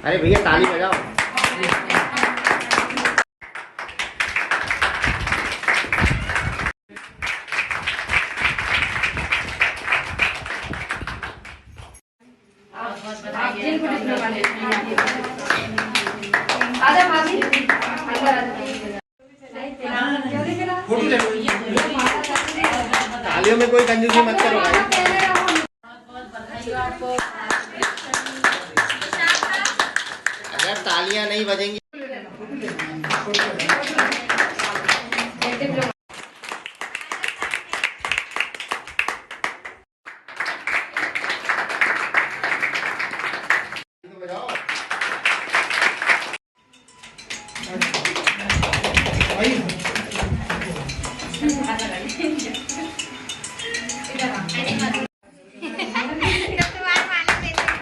अरे भैया ताली बजाओ। तालियों में कोई कंजूसी मत करो भाई। अगर तालियां नहीं बजेंगी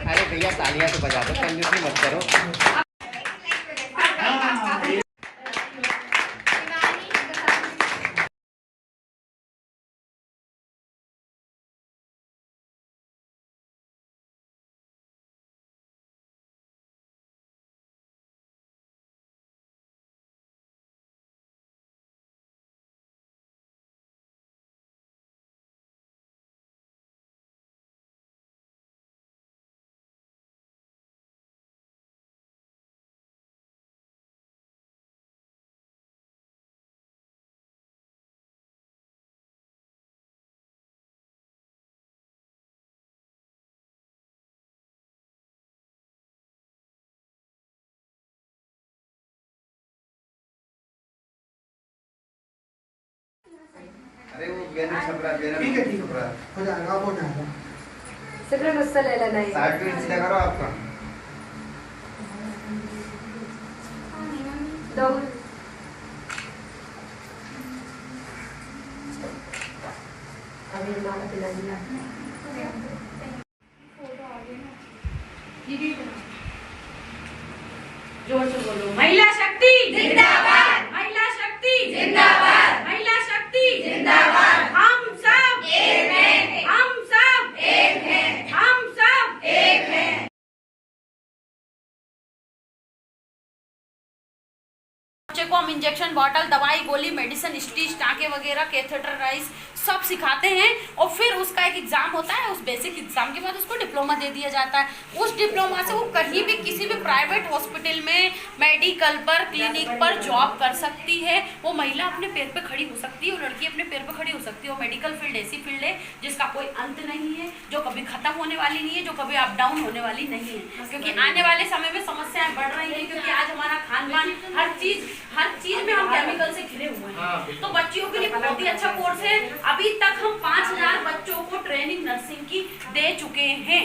अरे भैया तालियां तो बजा दो, कंजूसी मत करो। अरे वो बैनर छप रहा है, बैनर ठीक है छप रहा है, हो जाएगा, हो जाएगा। सिर्फ मुझसे ले लेना है। 60 इंच का करो आपका। दो अभी माला पिला दिया। जोर से बोलो, महिला शक्ति जिंदाबाद, महिला शक्ति जिंदाबाद, महिला शक्ति जिंदाबाद। हम सब एक हैं, हम सब एक हैं, हम सब एक हैं। बच्चे को हम इंजेक्शन, बॉटल, दवाई, गोली, मेडिसिन, स्टिच, टाँके वगैरह, कैथेटराइज सब सिखाते हैं और फिर उसका एक एग्जाम होता है। उस बेसिक एग्जाम के बाद उसको डिप्लोमा दे दिया जाता है। उस डिप्लोमा से वो कहीं भी किसी भी प्राइवेट हॉस्पिटल में, मेडिकल पर, क्लिनिक पर जॉब कर सकती है। वो महिला अपने पैर पे खड़ी हो सकती है, वो लड़की अपने पैर पे खड़ी हो सकती है। वो मेडिकल फील्ड ऐसी फील्ड है जिसका कोई अंत नहीं है, जो कभी खत्म होने वाली नहीं है, जो कभी अप डाउन होने वाली नहीं है। क्योंकि आने वाले समय में समस्याएं बढ़ रही है, क्योंकि आज हमारा खान पान, हर चीज में हम केमिकल से घिरे हुए हैं। तो बच्चियों के लिए बहुत ही अच्छा कोर्स है। अभी तक हम 5000 बच्चों को ट्रेनिंग नर्सिंग की दे चुके हैं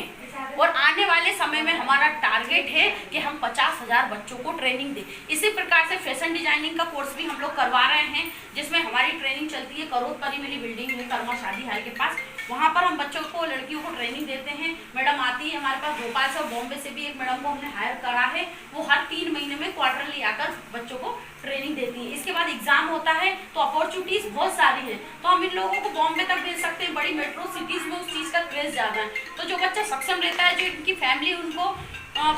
और आने वाले समय में हमारा टारगेट है कि हम 50,000 बच्चों को ट्रेनिंग दें। इसी प्रकार से फैशन डिजाइनिंग का कोर्स भी हम लोग करवा रहे हैं, जिसमें हमारी ट्रेनिंग चलती है। करोड़पति मेरी बिल्डिंग है कर्मा शादी हाल के पास, वहाँ पर हम बच्चों को, लड़कियों को ट्रेनिंग देते हैं। मैडम आती है हमारे पास भोपाल से और बॉम्बे से भी एक मैडम को हमने हायर करा है। वो हर 3 महीने में क्वार्टरली आकर बच्चों को ट्रेनिंग देती है। इसके बाद एग्जाम होता है तो अपॉर्चुनिटीज बहुत सारी हैं, तो हम इन लोगों को बॉम्बे तक भेज सकते हैं। बड़ी मेट्रो सिटीज में उस चीज़ का क्रेज ज़्यादा है। तो जो बच्चा सक्षम रहता है, जो इनकी फैमिली उनको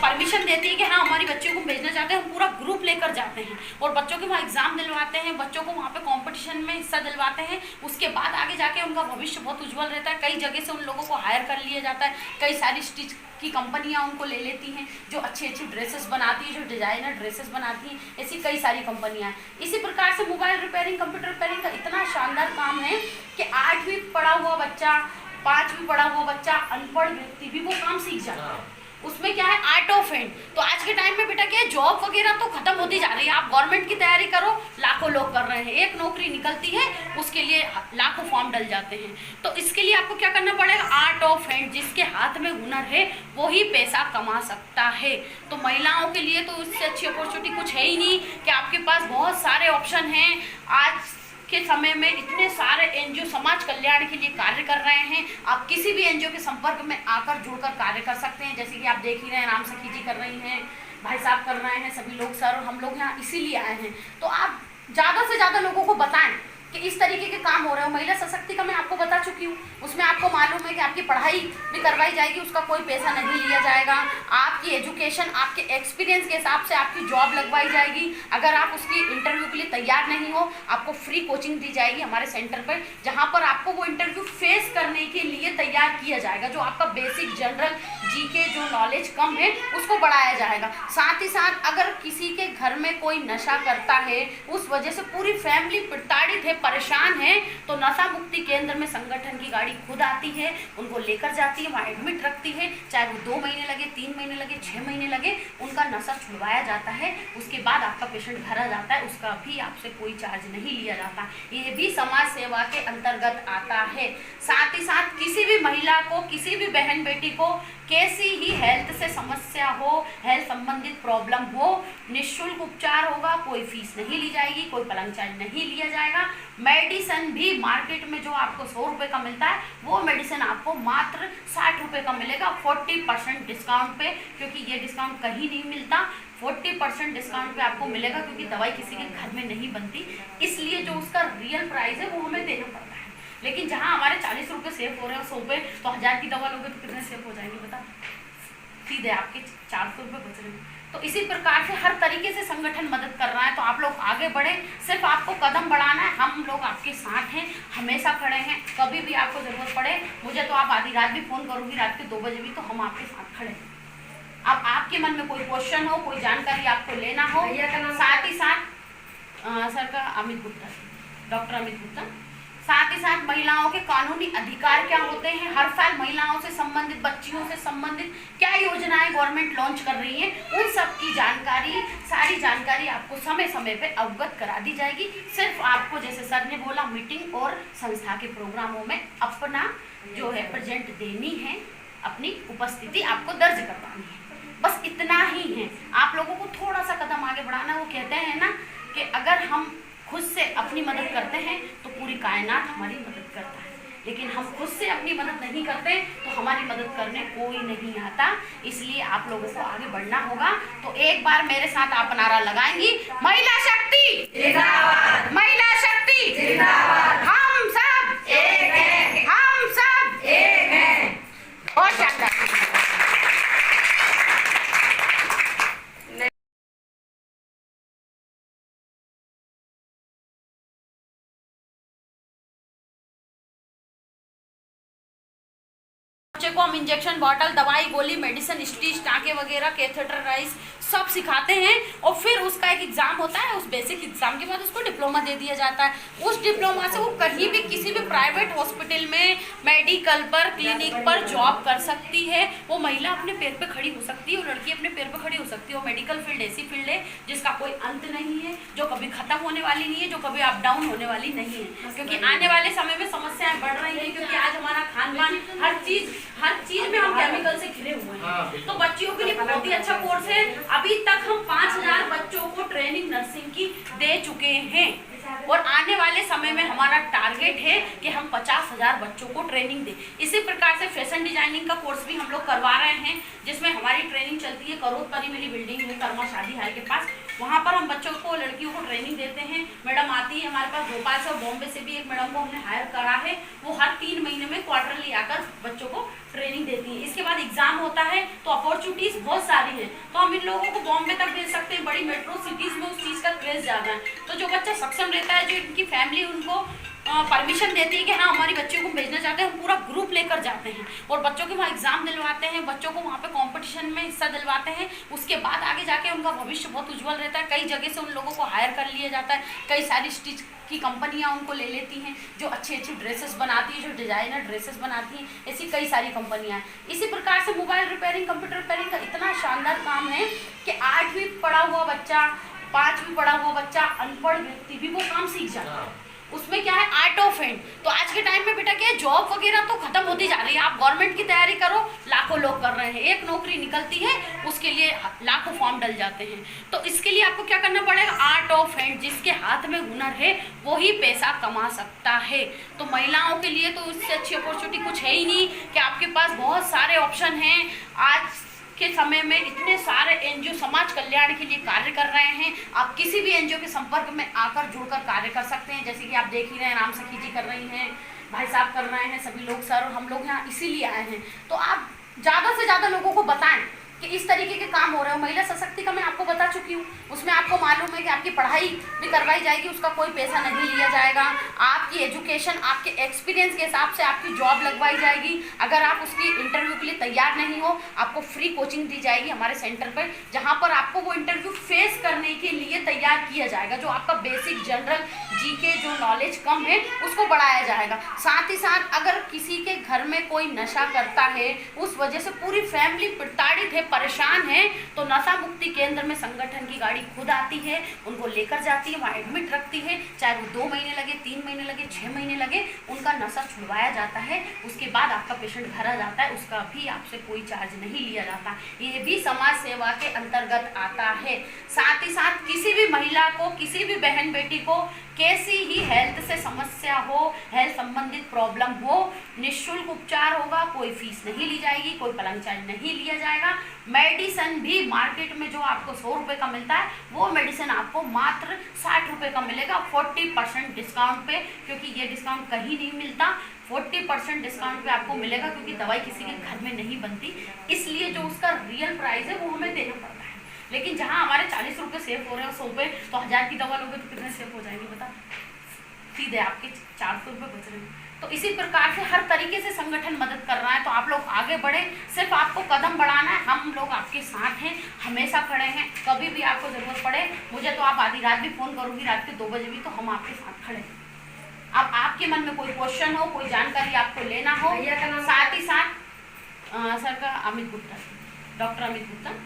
परमिशन देती है कि हाँ हमारी बच्चियों को भेजना चाहते हैं, हम पूरा ग्रुप लेकर जाते हैं और बच्चों के वहाँ एग्जाम दिलवाते हैं, बच्चों को वहाँ पे कंपटीशन में हिस्सा दिलवाते हैं। उसके बाद आगे जाके उनका भविष्य बहुत उज्जवल रहता है। कई जगह से उन लोगों को हायर कर लिया जाता है। कई सारी स्टिच की कंपनियां उनको ले लेती हैं, जो अच्छी अच्छी ड्रेसेस बनाती है, जो डिजाइनर ड्रेसेस बनाती हैं। ऐसी कई सारी कंपनियां हैं। इसी प्रकार से मोबाइल रिपेयरिंग, कंप्यूटर रिपेयरिंग का इतना शानदार काम है कि 8वीं पढ़ा हुआ बच्चा, 5वीं पढ़ा हुआ बच्चा, अनपढ़ व्यक्ति भी वो काम सीख जाता है। उसमें क्या है, आर्ट ऑफ हैंड। तो आज के टाइम में बेटा क्या है, जॉब वगैरह तो खत्म होती जा रही है। आप गवर्नमेंट की तैयारी करो, लाखों लोग कर रहे हैं। एक नौकरी निकलती है, उसके लिए लाखों फॉर्म डल जाते हैं। तो इसके लिए आपको क्या करना पड़ेगा, आर्ट ऑफ हैंड। जिसके हाथ में हुनर है वो ही पैसा कमा सकता है। तो महिलाओं के लिए तो इससे अच्छी अपॉर्चुनिटी कुछ है ही नहीं कि आपके पास बहुत सारे ऑप्शन हैं। आज के समय में इतने सारे एनजीओ समाज कल्याण के लिए कार्य कर रहे हैं। आप किसी भी एनजीओ के संपर्क में आकर जुड़कर कार्य कर सकते हैं। जैसे कि आप देख ही रहे हैं, राम सखी जी कर रही हैं, भाई साहब कर रहे हैं, सभी लोग सर, और हम लोग यहाँ इसीलिए आए हैं। तो आप ज़्यादा से ज़्यादा लोगों को बताएं कि इस तरीके के काम हो रहे हो। महिला सशक्तिकरण मैं आपको बता चुकी हूँ, उसमें आपको मालूम है कि आपकी पढ़ाई भी करवाई जाएगी, उसका कोई पैसा नहीं लिया जाएगा। आपकी एजुकेशन आपके एक्सपीरियंस के हिसाब से आपकी जॉब लगवाई जाएगी। अगर आप उसकी इंटरव्यू के लिए तैयार नहीं हो, आपको फ्री कोचिंग दी जाएगी हमारे सेंटर पर, जहाँ पर आपको वो इंटरव्यू फेस करने के लिए तैयार किया जाएगा। जो आपका बेसिक जनरल जीके जो नॉलेज कम है उसको बढ़ाया जाएगा। साथ ही साथ अगर किसी के घर में कोई नशा करता है, उस वजह से पूरी फैमिली प्रताड़ित है, परेशान है, तो नशा मुक्ति केंद्र में संगठन की गाड़ी खुद आती है, उनको लेकर जाती है, वहाँ एडमिट रखती है। चाहे वो 2 महीने लगे, 3 महीने लगे, 6 महीने लगे, उनका नशा छुड़वाया जाता है। उसके बाद आपका पेशेंट घर आ जाता है, उसका भी आपसे कोई चार्ज नहीं लिया जाता। ये भी समाज सेवा के अंतर्गत आता है। साथ ही साथ किसी भी महिला को, किसी भी बहन बेटी को कैसी ही हेल्थ से समस्या हो, हेल्थ संबंधित प्रॉब्लम हो, निःशुल्क उपचार होगा, कोई फीस नहीं ली जाएगी, कोई पलंग चार्ज नहीं लिया जाएगा। मेडिसिन भी मार्केट में जो आपको 100 रुपये का मिलता है, वो मेडिसिन आपको मात्र 60 रुपये का मिलेगा, 40% डिस्काउंट पे, क्योंकि ये डिस्काउंट कहीं नहीं मिलता। 40% डिस्काउंट पे आपको मिलेगा, क्योंकि दवाई किसी के घर में नहीं बनती, इसलिए जो उसका रियल प्राइस है वो हमें देना पड़ता है। लेकिन जहाँ हमारे 40 रुपये सेव हो रहे हैं 100 रुपये, तो 1000 की दवा लोगे तो कितने सेव हो जाएंगे बता, सीधे आपके 400 रुपये बच रहे हैं। तो इसी प्रकार से हर तरीके से संगठन मदद कर रहा है। तो आप लोग आगे बढ़े, सिर्फ आपको कदम बढ़ाना है, हम लोग आपके साथ हैं, हमेशा खड़े हैं। कभी भी आपको ज़रूरत पड़े मुझे तो आप आधी रात भी फ़ोन करूँगी, रात के 2 बजे भी, तो हम आपके साथ खड़े हैं। अब आपके मन में कोई क्वेश्चन हो, कोई जानकारी आपको लेना हो, साथ ही साथ सर का अमित गुप्ता, डॉक्टर अमित गुप्ता। साथ ही साथ महिलाओं के कानूनी अधिकार क्या होते हैं, हर साल महिलाओं से संबंधित, बच्चियों से संबंधित क्या योजनाएं गवर्नमेंट लॉन्च कर रही है, उन सब की जानकारी, सारी जानकारी आपको समय समय पे अवगत करा दी जाएगी। सिर्फ आपको, जैसे सर ने बोला, मीटिंग और संस्था के प्रोग्रामों में अपना जो है प्रेजेंट देनी है, अपनी उपस्थिति आपको दर्ज करवानी है, बस इतना ही है। आप लोगों को थोड़ा सा कदम आगे बढ़ाना। वो कहते हैं ना कि अगर हम खुद से अपनी मदद करते हैं तो पूरी कायनात हमारी मदद करता है, लेकिन हम खुद से अपनी मदद नहीं करते तो हमारी मदद करने कोई नहीं आता। इसलिए आप लोगों को आगे बढ़ना होगा। तो एक बार मेरे साथ आप नारा लगाएंगी, महिला शक्ति जिंदाबाद, महिला शक्ति जिंदाबाद, हम सब एक हैं, हम सब एक हैं। बहुत शानदार। बच्चे को हम इंजेक्शन, बॉटल, दवाई, गोली, मेडिसिन, स्टिच, टाँके वगैरह, कैथेटराइज सब सिखाते हैं। और फिर उसका एक एग्जाम होता है, उस बेसिक एग्जाम के बाद उसको डिप्लोमा दे दिया जाता है। उस डिप्लोमा से वो कहीं भी, किसी भी प्राइवेट हॉस्पिटल में, मेडिकल पर, क्लिनिक पर जॉब कर सकती है। वो महिला अपने पैर पे खड़ी हो सकती है, वो लड़की अपने पैर पे खड़ी हो सकती है। वो मेडिकल फील्ड ऐसी फील्ड है जिसका कोई अंत नहीं है, जो कभी खत्म होने वाली नहीं है, जो कभी अप डाउन होने वाली नहीं है। क्योंकि आने वाले समय में समस्याएं बढ़ रही है, क्योंकि आज हमारा खान पान, हर चीज में हम केमिकल से घिरे हुए हैं। तो बच्चियों के लिए बहुत ही अच्छा कोर्स है। अभी तक हम 5000 बच्चों को ट्रेनिंग नर्सिंग की दे चुके हैं, और आने वाले समय में हमारा टारगेट है कि हम 50,000 बच्चों को ट्रेनिंग दें। इसी प्रकार से फैशन डिजाइनिंग का कोर्स भी हम लोग करवा रहे हैं, जिसमें हमारी ट्रेनिंग चलती है। करोड़पति मेरी बिल्डिंग है, कर्मा शादी हाल के पास, वहाँ पर हम बच्चों को, लड़कियों को ट्रेनिंग देते हैं। मैडम आती है हमारे पास, भोपाल से और बॉम्बे से भी एक मैडम को हमने हायर करा है। वो हर 3 महीने में क्वार्टरली आकर बच्चों को ट्रेनिंग देती है। इसके बाद एग्जाम होता है, तो अपॉर्चुनिटीज बहुत सारी है। तो हम इन लोगों को बॉम्बे तक भेज सकते हैं, बड़ी मेट्रो सिटीज में उस चीज़ का क्रेज ज़्यादा है। तो जो बच्चा सक्षम रहता है, जो इनकी फैमिली उनको परमिशन देती है कि हाँ हमारी बच्चियों को भेजना चाहते हैं, हम पूरा ग्रुप लेकर जाते हैं और बच्चों के वहाँ एग्जाम दिलवाते हैं, बच्चों को वहाँ पे कंपटीशन में हिस्सा दिलवाते हैं। उसके बाद आगे जाके उनका भविष्य बहुत उज्जवल रहता है। कई जगह से उन लोगों को हायर कर लिया जाता है। कई सारी स्टिच की कंपनियां उनको ले लेती हैं, जो अच्छी अच्छी ड्रेसेस बनाती है, जो डिजाइनर ड्रेसेस बनाती हैं। ऐसी कई सारी कंपनियां हैं। इसी प्रकार से मोबाइल रिपेयरिंग, कंप्यूटर रिपेयरिंग का इतना शानदार काम है कि 8वीं पढ़ा हुआ बच्चा, 5वीं पढ़ा हुआ बच्चा, अनपढ़ व्यक्ति भी वो काम सीख जाता है। उसमें क्या है, आर्ट ऑफ हैंड। तो आज के टाइम में बेटा क्या है, जॉब वगैरह तो खत्म होती जा रही है। आप गवर्नमेंट की तैयारी करो, लाखों लोग कर रहे हैं। एक नौकरी निकलती है, उसके लिए लाखों फॉर्म डल जाते हैं। तो इसके लिए आपको क्या करना पड़ेगा, आर्ट ऑफ हैंड। जिसके हाथ में हुनर है वही पैसा कमा सकता है। तो महिलाओं के लिए तो इससे अच्छी अपॉर्चुनिटी कुछ है ही नहीं कि आपके पास बहुत सारे ऑप्शन हैं। आज के समय में इतने सारे एनजीओ समाज कल्याण के लिए कार्य कर रहे हैं। आप किसी भी एनजीओ के संपर्क में आकर जुड़कर कार्य कर सकते हैं। जैसे कि आप देख ही रहे हैं, राम सखी जी कर रही हैं, भाई साहब कर रहे हैं, सभी लोग सर, और हम लोग यहाँ इसीलिए आए हैं। तो आप ज़्यादा से ज़्यादा लोगों को बताएं कि इस तरीके के काम हो रहे हो। महिला सशक्तिकरण मैं आपको बता चुकी हूँ, उसमें आपको मालूम है कि आपकी पढ़ाई भी करवाई जाएगी, उसका कोई पैसा नहीं लिया जाएगा। आपकी एजुकेशन आपके एक्सपीरियंस के हिसाब से आपकी जॉब लगवाई जाएगी। अगर आप उसकी इंटरव्यू के लिए तैयार नहीं हो, आपको फ्री कोचिंग दी जाएगी हमारे सेंटर पर, जहाँ पर आपको वो इंटरव्यू फेस करने के लिए तैयार किया जाएगा। जो आपका बेसिक जनरल जीके जो नॉलेज कम है उसको बढ़ाया जाएगा। साथ ही साथ अगर किसी के घर में कोई नशा करता है, उस वजह से पूरी फैमिली प्रताड़ित है, परेशान है, तो नशा मुक्ति केंद्र में संगठन की गाड़ी खुद आती है, उनको लेकर जाती है, वहाँ एडमिट रखती है। चाहे वो 2 महीने लगे, 3 महीने लगे, 6 महीने लगे, उनका नशा छुड़वाया जाता है। उसके बाद आपका पेशेंट घर आ जाता है, उसका भी आपसे कोई चार्ज नहीं लिया जाता। ये भी समाज सेवा के अंतर्गत आता है। साथ ही साथ किसी भी महिला को, किसी भी बहन बेटी को कैसी ही हेल्थ से समस्या हो, हेल्थ संबंधित प्रॉब्लम हो, निःशुल्क उपचार होगा, कोई फीस नहीं ली जाएगी, कोई पलंग चार्ज नहीं लिया जाएगा। मेडिसिन भी मार्केट में जो आपको 100 रुपये का मिलता है, वो मेडिसिन आपको मात्र 60 रुपये का मिलेगा, 40% डिस्काउंट पे, क्योंकि ये डिस्काउंट कहीं नहीं मिलता। 40% डिस्काउंट पे आपको मिलेगा, क्योंकि दवाई किसी के घर में नहीं बनती, इसलिए जो उसका रियल प्राइस है वो हमें देना पड़ता है। लेकिन जहाँ हमारे 40 रुपये सेव हो रहे हैं 100 रुपये, तो 1000 की दवा लोगे तो कितने सेव हो जाएंगे बता, सीधे आपके 400 रुपये बच रहे हैं। तो इसी प्रकार से हर तरीके से संगठन मदद कर रहा है। तो आप लोग आगे बढ़े, सिर्फ आपको कदम बढ़ाना है, हम लोग आपके साथ हैं, हमेशा खड़े हैं। कभी भी आपको ज़रूरत पड़े, मुझे तो आप आधी रात भी फ़ोन करोगी, रात के 2 बजे भी, तो हम आपके साथ खड़े हैं। अब आपके मन में कोई क्वेश्चन हो, कोई जानकारी आपको लेना हो, साथ ही साथ सर का अमित गुप्ता, डॉक्टर अमित गुप्ता।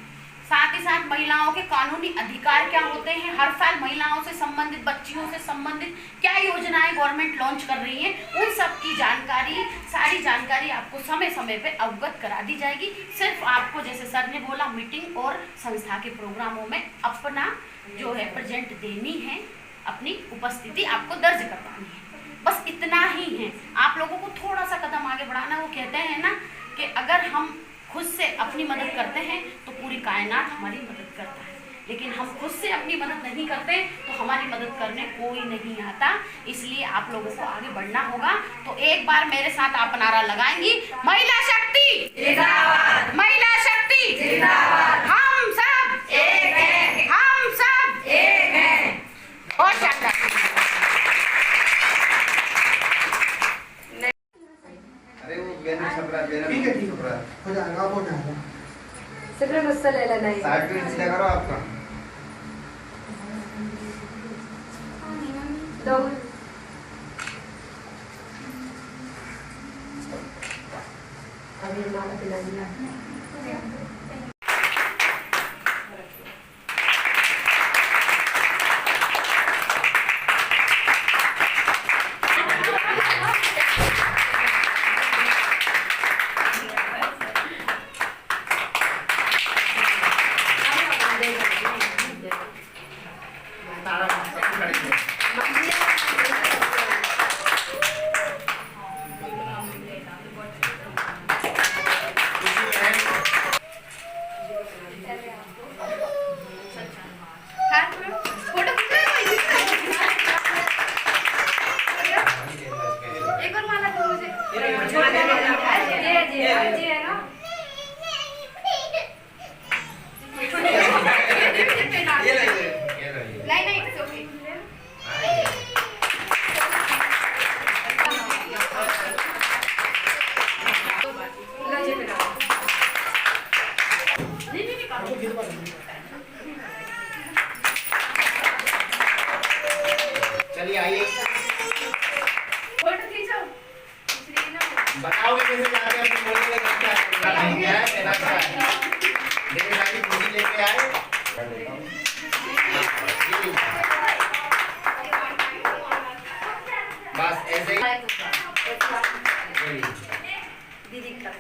साथ ही साथ महिलाओं के कानूनी अधिकार क्या होते हैं, हर साल महिलाओं से संबंधित, बच्चियों से संबंधित क्या योजनाएं गवर्नमेंट लॉन्च कर रही है, उन सब की जानकारी, सारी जानकारी आपको समय समय पे अवगत करा दी जाएगी। सिर्फ आपको, जैसे सर ने बोला, मीटिंग और संस्था के प्रोग्रामों में अपना जो है प्रेजेंट देनी है, अपनी उपस्थिति आपको दर्ज करवानी है। बस इतना ही है। आप लोगों को थोड़ा सा कदम आगे बढ़ाना। वो कहते हैं ना कि अगर हम खुद से अपनी मदद करते हैं तो पूरी कायनात हमारी मदद करता है, लेकिन हम खुद से अपनी मदद नहीं करते तो हमारी मदद करने कोई नहीं आता। इसलिए आप लोगों को आगे बढ़ना होगा। तो एक बार मेरे साथ आप नारा लगाएंगी, महिला शक्ति जिंदाबाद, महिला शक्ति जिंदाबाद, हम सब एक हैं, हम सब एक हैं। और शानदार। अरे वो बैनर छप रहा है, बैनर ठीक है छप रहा है, हो जाएगा, आप हो जाएगा। सगळं मस्त लिहिलं नाही। सर्टिफिकेट सीधा करो आपका। दोन अभी मला तिला दिला। चलिए आइए, बताओगे कैसे जाते हैं, बोलेंगे क्या है, मेरा क्या है, मेरे गाड़ी पूरी लेके आए। बस ऐसे ही दीदी का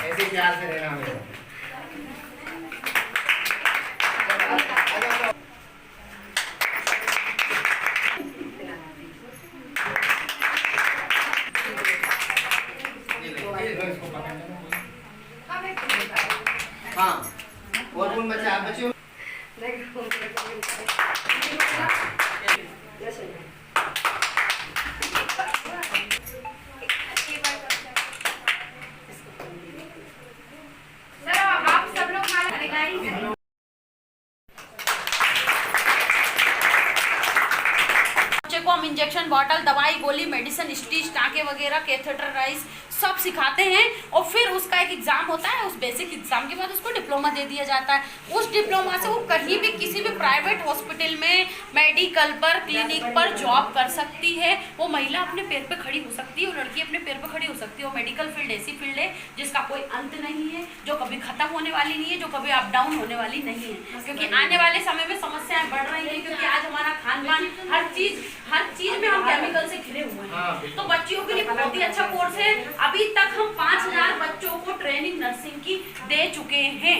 ऐसे प्यार से रहना हमें। हाँ और कौन बचा आप बच्चों आप सब लोग बच्चे को हम इंजेक्शन बॉटल, दवाई, गोली, मेडिसिन, स्टिच, टाँके वगैरह, कैथेटराइज सब सिखाते हैं और फिर उसका एक एग्जाम होता है। उस बेसिक एग्जाम के बाद उसको डिप्लोमा दे दिया जाता है। उस डिप्लोमा से वो कहीं भी किसी भी प्राइवेट हॉस्पिटल में, मेडिकल पर, क्लिनिक पर जॉब कर सकती है। वो महिला अपने पैर पे खड़ी हो सकती है, वो लड़की अपने पैर पे खड़ी हो सकती है। वो मेडिकल फील्ड ऐसी फील्ड है जिसका कोई अंत नहीं है, जो कभी खत्म होने वाली नहीं है, जो कभी अप डाउन होने वाली नहीं है। क्योंकि आने वाले समय में समस्याएं बढ़ रही हैं, क्योंकि आज हमारा खान पान हर चीज में हम केमिकल से घिरे हुए हैं। तो बच्चियों के लिए बहुत ही अच्छा कोर्स है। अभी तक हम 5000 बच्चों को ट्रेनिंग नर्सिंग की दे चुके हैं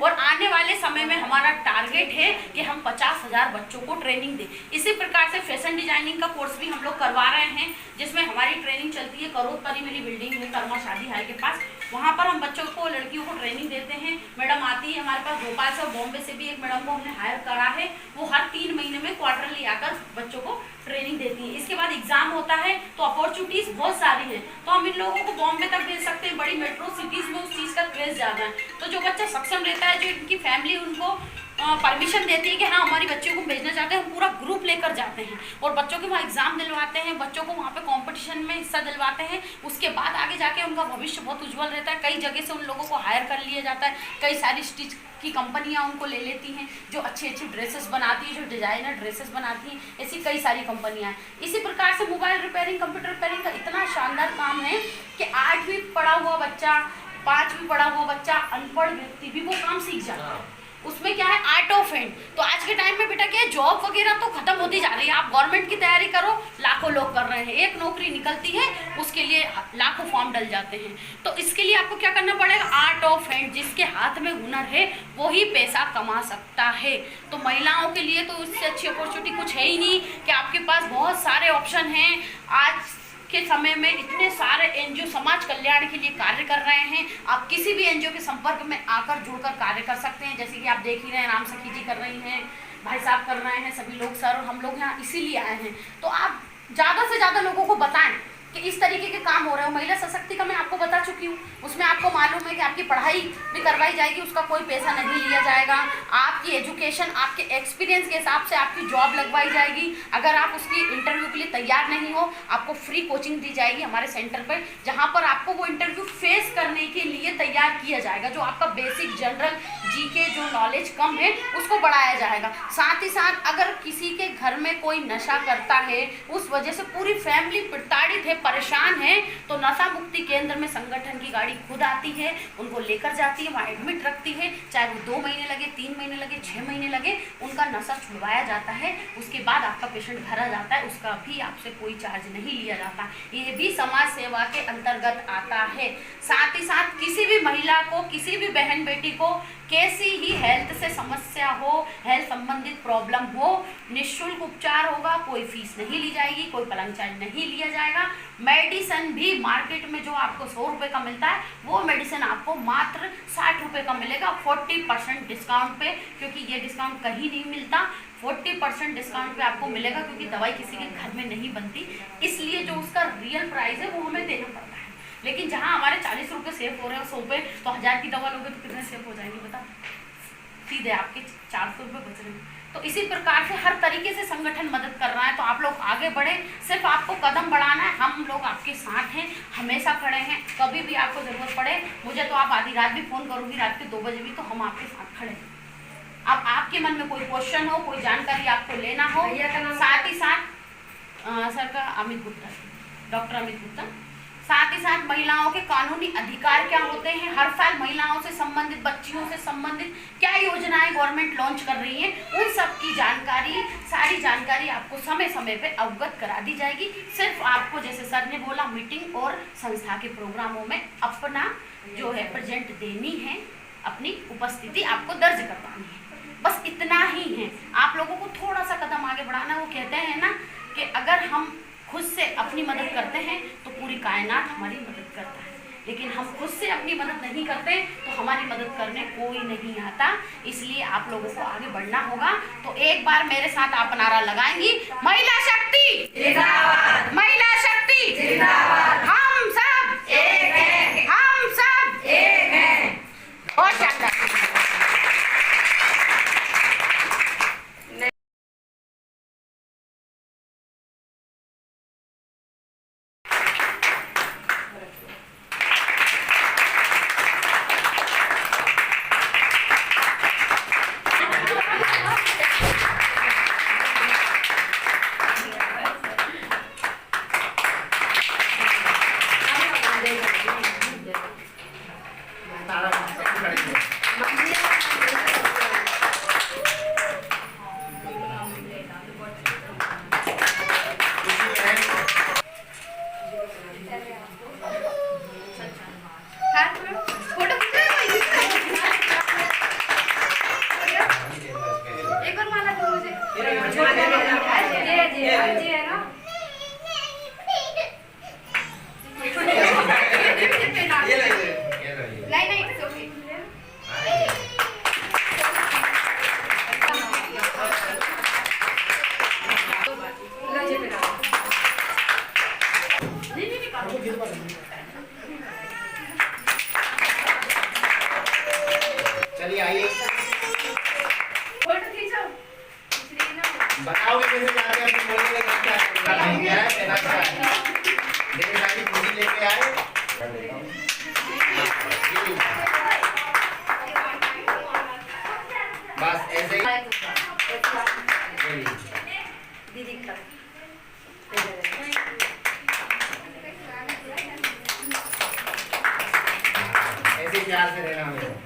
और आने वाले समय में हमारा टारगेट है कि हम 50,000 बच्चों को ट्रेनिंग दें। इसी प्रकार से फैशन डिजाइनिंग का कोर्स भी हम लोग करवा रहे हैं, जिसमें हमारी ट्रेनिंग चलती है। करोड़पति मेरी बिल्डिंग है कर्मा शादी हाल के पास, वहाँ पर हम बच्चों को, लड़कियों को ट्रेनिंग देते हैं। मैडम आती है हमारे पास भोपाल से और बॉम्बे से भी एक मैडम को हमने हायर करा है। वो हर 3 महीने में क्वार्टरली आकर बच्चों को ट्रेनिंग देती है। इसके बाद एग्जाम होता है तो अपॉर्चुनिटीज बहुत सारी हैं, तो हम इन लोगों को बॉम्बे तक भेज सकते हैं। बड़ी मेट्रो सिटीज में उस चीज़ का क्रेज ज़्यादा है। तो जो बच्चा सक्षम रहता है, जो इनकी फैमिली उनको परमिशन देती है कि हाँ हमारी बच्चियों को भेजना चाहते हैं, हम पूरा ग्रुप लेकर जाते हैं और बच्चों के वहाँ एग्जाम दिलवाते हैं, बच्चों को वहाँ पे कंपटीशन में हिस्सा दिलवाते हैं। उसके बाद आगे जाके उनका भविष्य बहुत उज्जवल रहता है। कई जगह से उन लोगों को हायर कर लिया जाता है। कई सारी स्टिच की कंपनियां उनको ले लेती हैं, जो अच्छी अच्छी ड्रेसेस बनाती है, जो डिजाइनर ड्रेसेस बनाती हैं। ऐसी कई सारी कंपनियां हैं। इसी प्रकार से मोबाइल रिपेयरिंग, कंप्यूटर रिपेयरिंग का इतना शानदार काम है कि 8वीं पढ़ा हुआ बच्चा, 5वीं पढ़ा हुआ बच्चा, अनपढ़ व्यक्ति भी वो काम सीख जाता है। उसमें क्या है, आर्ट ऑफ हैंड। तो आज के टाइम में बेटा क्या है, जॉब वगैरह तो खत्म होती जा रही है। आप गवर्नमेंट की तैयारी करो, लाखों लोग कर रहे हैं। एक नौकरी निकलती है, उसके लिए लाखों फॉर्म डल जाते हैं। तो इसके लिए आपको क्या करना पड़ेगा, आर्ट ऑफ हैंड। जिसके हाथ में हुनर है वो ही पैसा कमा सकता है। तो महिलाओं के लिए तो इससे अच्छी अपॉर्चुनिटी कुछ है ही नहीं कि आपके पास बहुत सारे ऑप्शन हैं। आज के समय में इतने सारे एनजीओ समाज कल्याण के लिए कार्य कर रहे हैं। आप किसी भी एनजीओ के संपर्क में आकर जुड़कर कार्य कर सकते हैं। जैसे कि आप देख ही रहे हैं, राम सखी जी कर रही हैं, भाई साहब कर रहे हैं, सभी लोग सर, और हम लोग यहाँ इसीलिए आए हैं। तो आप ज़्यादा से ज़्यादा लोगों को बताएं कि इस तरीके के काम हो रहे हो। महिला सशक्तिकरण मैं आपको बता चुकी हूँ, उसमें आपको मालूम है कि आपकी पढ़ाई भी करवाई जाएगी, उसका कोई पैसा नहीं लिया जाएगा। आपकी एजुकेशन, आपके एक्सपीरियंस के हिसाब से आपकी जॉब लगवाई जाएगी। अगर आप उसकी इंटरव्यू के लिए तैयार नहीं हो, आपको फ्री कोचिंग दी जाएगी हमारे सेंटर पर, जहाँ पर आपको वो इंटरव्यू फेस करने के लिए तैयार किया जाएगा। जो आपका बेसिक जनरल जीके जो नॉलेज कम है उसको बढ़ाया जाएगा। साथ ही साथ अगर किसी के घर में कोई नशा करता है, उस वजह से पूरी फैमिली प्रताड़ित है, परेशान है, तो नशा मुक्ति केंद्र में संगठन की गाड़ी खुद आती है, उनको लेकर जाती है, वहाँ एडमिट रखती है। चाहे वो 2 महीने लगे, 3 महीने लगे, 6 महीने लगे, उनका नशा छुड़वाया जाता है। उसके बाद आपका पेशेंट घर आ जाता है, उसका भी आपसे कोई चार्ज नहीं लिया जाता। ये भी समाज सेवा के अंतर्गत आता है। साथ ही साथ किसी भी महिला को, किसी भी बहन बेटी को कैसी ही हेल्थ से समस्या हो, हेल्थ संबंधित प्रॉब्लम हो, निःशुल्क उपचार होगा। कोई फीस नहीं ली जाएगी, कोई पलंग चार्ज नहीं लिया जाएगा। मेडिसिन भी मार्केट में जो आपको 100 रुपये का मिलता है, वो मेडिसिन आपको मात्र 60 रुपये का मिलेगा, 40% डिस्काउंट पे। क्योंकि ये डिस्काउंट कहीं नहीं मिलता, 40% डिस्काउंट पे आपको मिलेगा, क्योंकि दवाई किसी के घर में नहीं बनती, इसलिए जो उसका रियल प्राइस है वो हमें देना पड़ता है। लेकिन जहाँ हमारे 40 रुपये सेव हो रहे हैं 100 पे, तो 1000 की दवा लोगे तो कितने सेव हो जाएंगे बता, सीधे आपके 400 रुपये बच रहे हैं। तो इसी प्रकार से हर तरीके से संगठन मदद कर रहा है। तो आप लोग आगे बढ़े, सिर्फ आपको कदम बढ़ाना है। हम लोग आपके साथ हैं, हमेशा खड़े हैं। कभी भी आपको ज़रूरत पड़े मुझे तो आप आधी रात भी फ़ोन करोगी, रात के 2 बजे भी, तो हम आपके साथ खड़े हैं। अब आपके मन में कोई क्वेश्चन हो, कोई जानकारी आपको लेना हो, साथ ही साथ सर का अमित गुप्ता, डॉक्टर अमित गुप्ता। साथ ही साथ महिलाओं के कानूनी अधिकार क्या होते हैं, हर साल महिलाओं से संबंधित, बच्चियों से संबंधित क्या योजनाएं गवर्नमेंट लॉन्च कर रही है, उन सब की जानकारी, सारी जानकारी आपको समय समय पे अवगत करा दी जाएगी। सिर्फ आपको, जैसे सर ने बोला, मीटिंग और संस्था के प्रोग्रामों में अपना जो है प्रेजेंट देनी है, अपनी उपस्थिति आपको दर्ज करवानी है। बस इतना ही है। आप लोगों को थोड़ा सा कदम आगे बढ़ाना। वो कहते हैं ना कि अगर हम खुद से अपनी मदद करते हैं तो पूरी कायनात हमारी मदद करता है। लेकिन हम खुद से अपनी मदद नहीं करते तो हमारी मदद करने कोई नहीं आता। इसलिए आप लोगों को आगे बढ़ना होगा। तो एक बार मेरे साथ आप नारा लगाएंगी, महिला शक्ति जिंदाबाद, महिला शक्ति जिंदाबाद, हम सब एक हैं, हम सब एक हैं। बहुत शानदार। तारा सबसे बड़ी है। एक और माला दो मुझे। जी है ना। नहीं नहीं it's okay। लो जी बेटा। नहीं नहीं करो। चलिए आइए, फोटो खींचो। बताओगे कैसे जाते हैं? तुम बोलोगे क्या क्या है? मेरा क्या है? मेरे सारी पूरी लेके आए। बस ऐसे ही दीदी का। ऐसे ही प्यार से रहना हमें।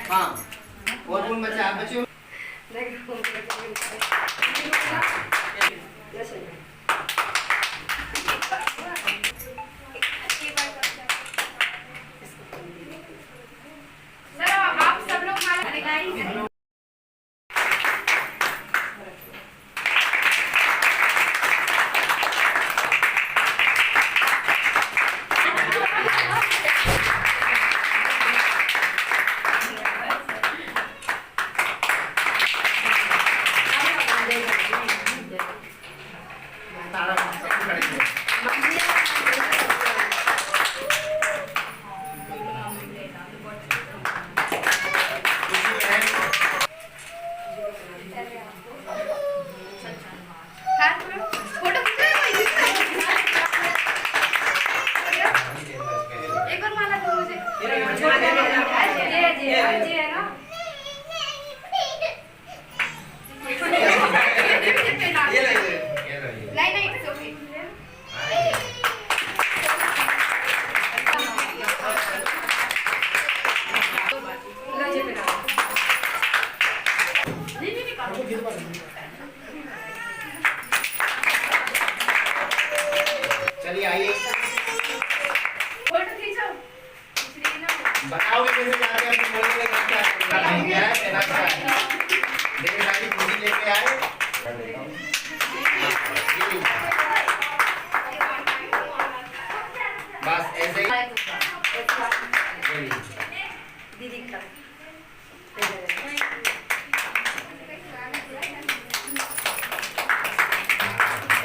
हाँ, और कौन बच्चा? आप बच्चे हो? चलो आप सब लोग माला लगाइए। तारा सबसे बड़ी है। फोटो एक और माला दो मुझे। जी है ना। नहीं नहीं it's okay। लो जी बेटा। नहीं नहीं करो। चलिए आइए, फोटो खींचो। बताओगे कैसे जाते हैं? तुम बोलोगे क्या क्या है? मेरा क्या है? मेरे सारी पूरी लेके आए। बस ऐसे ही दीदी का।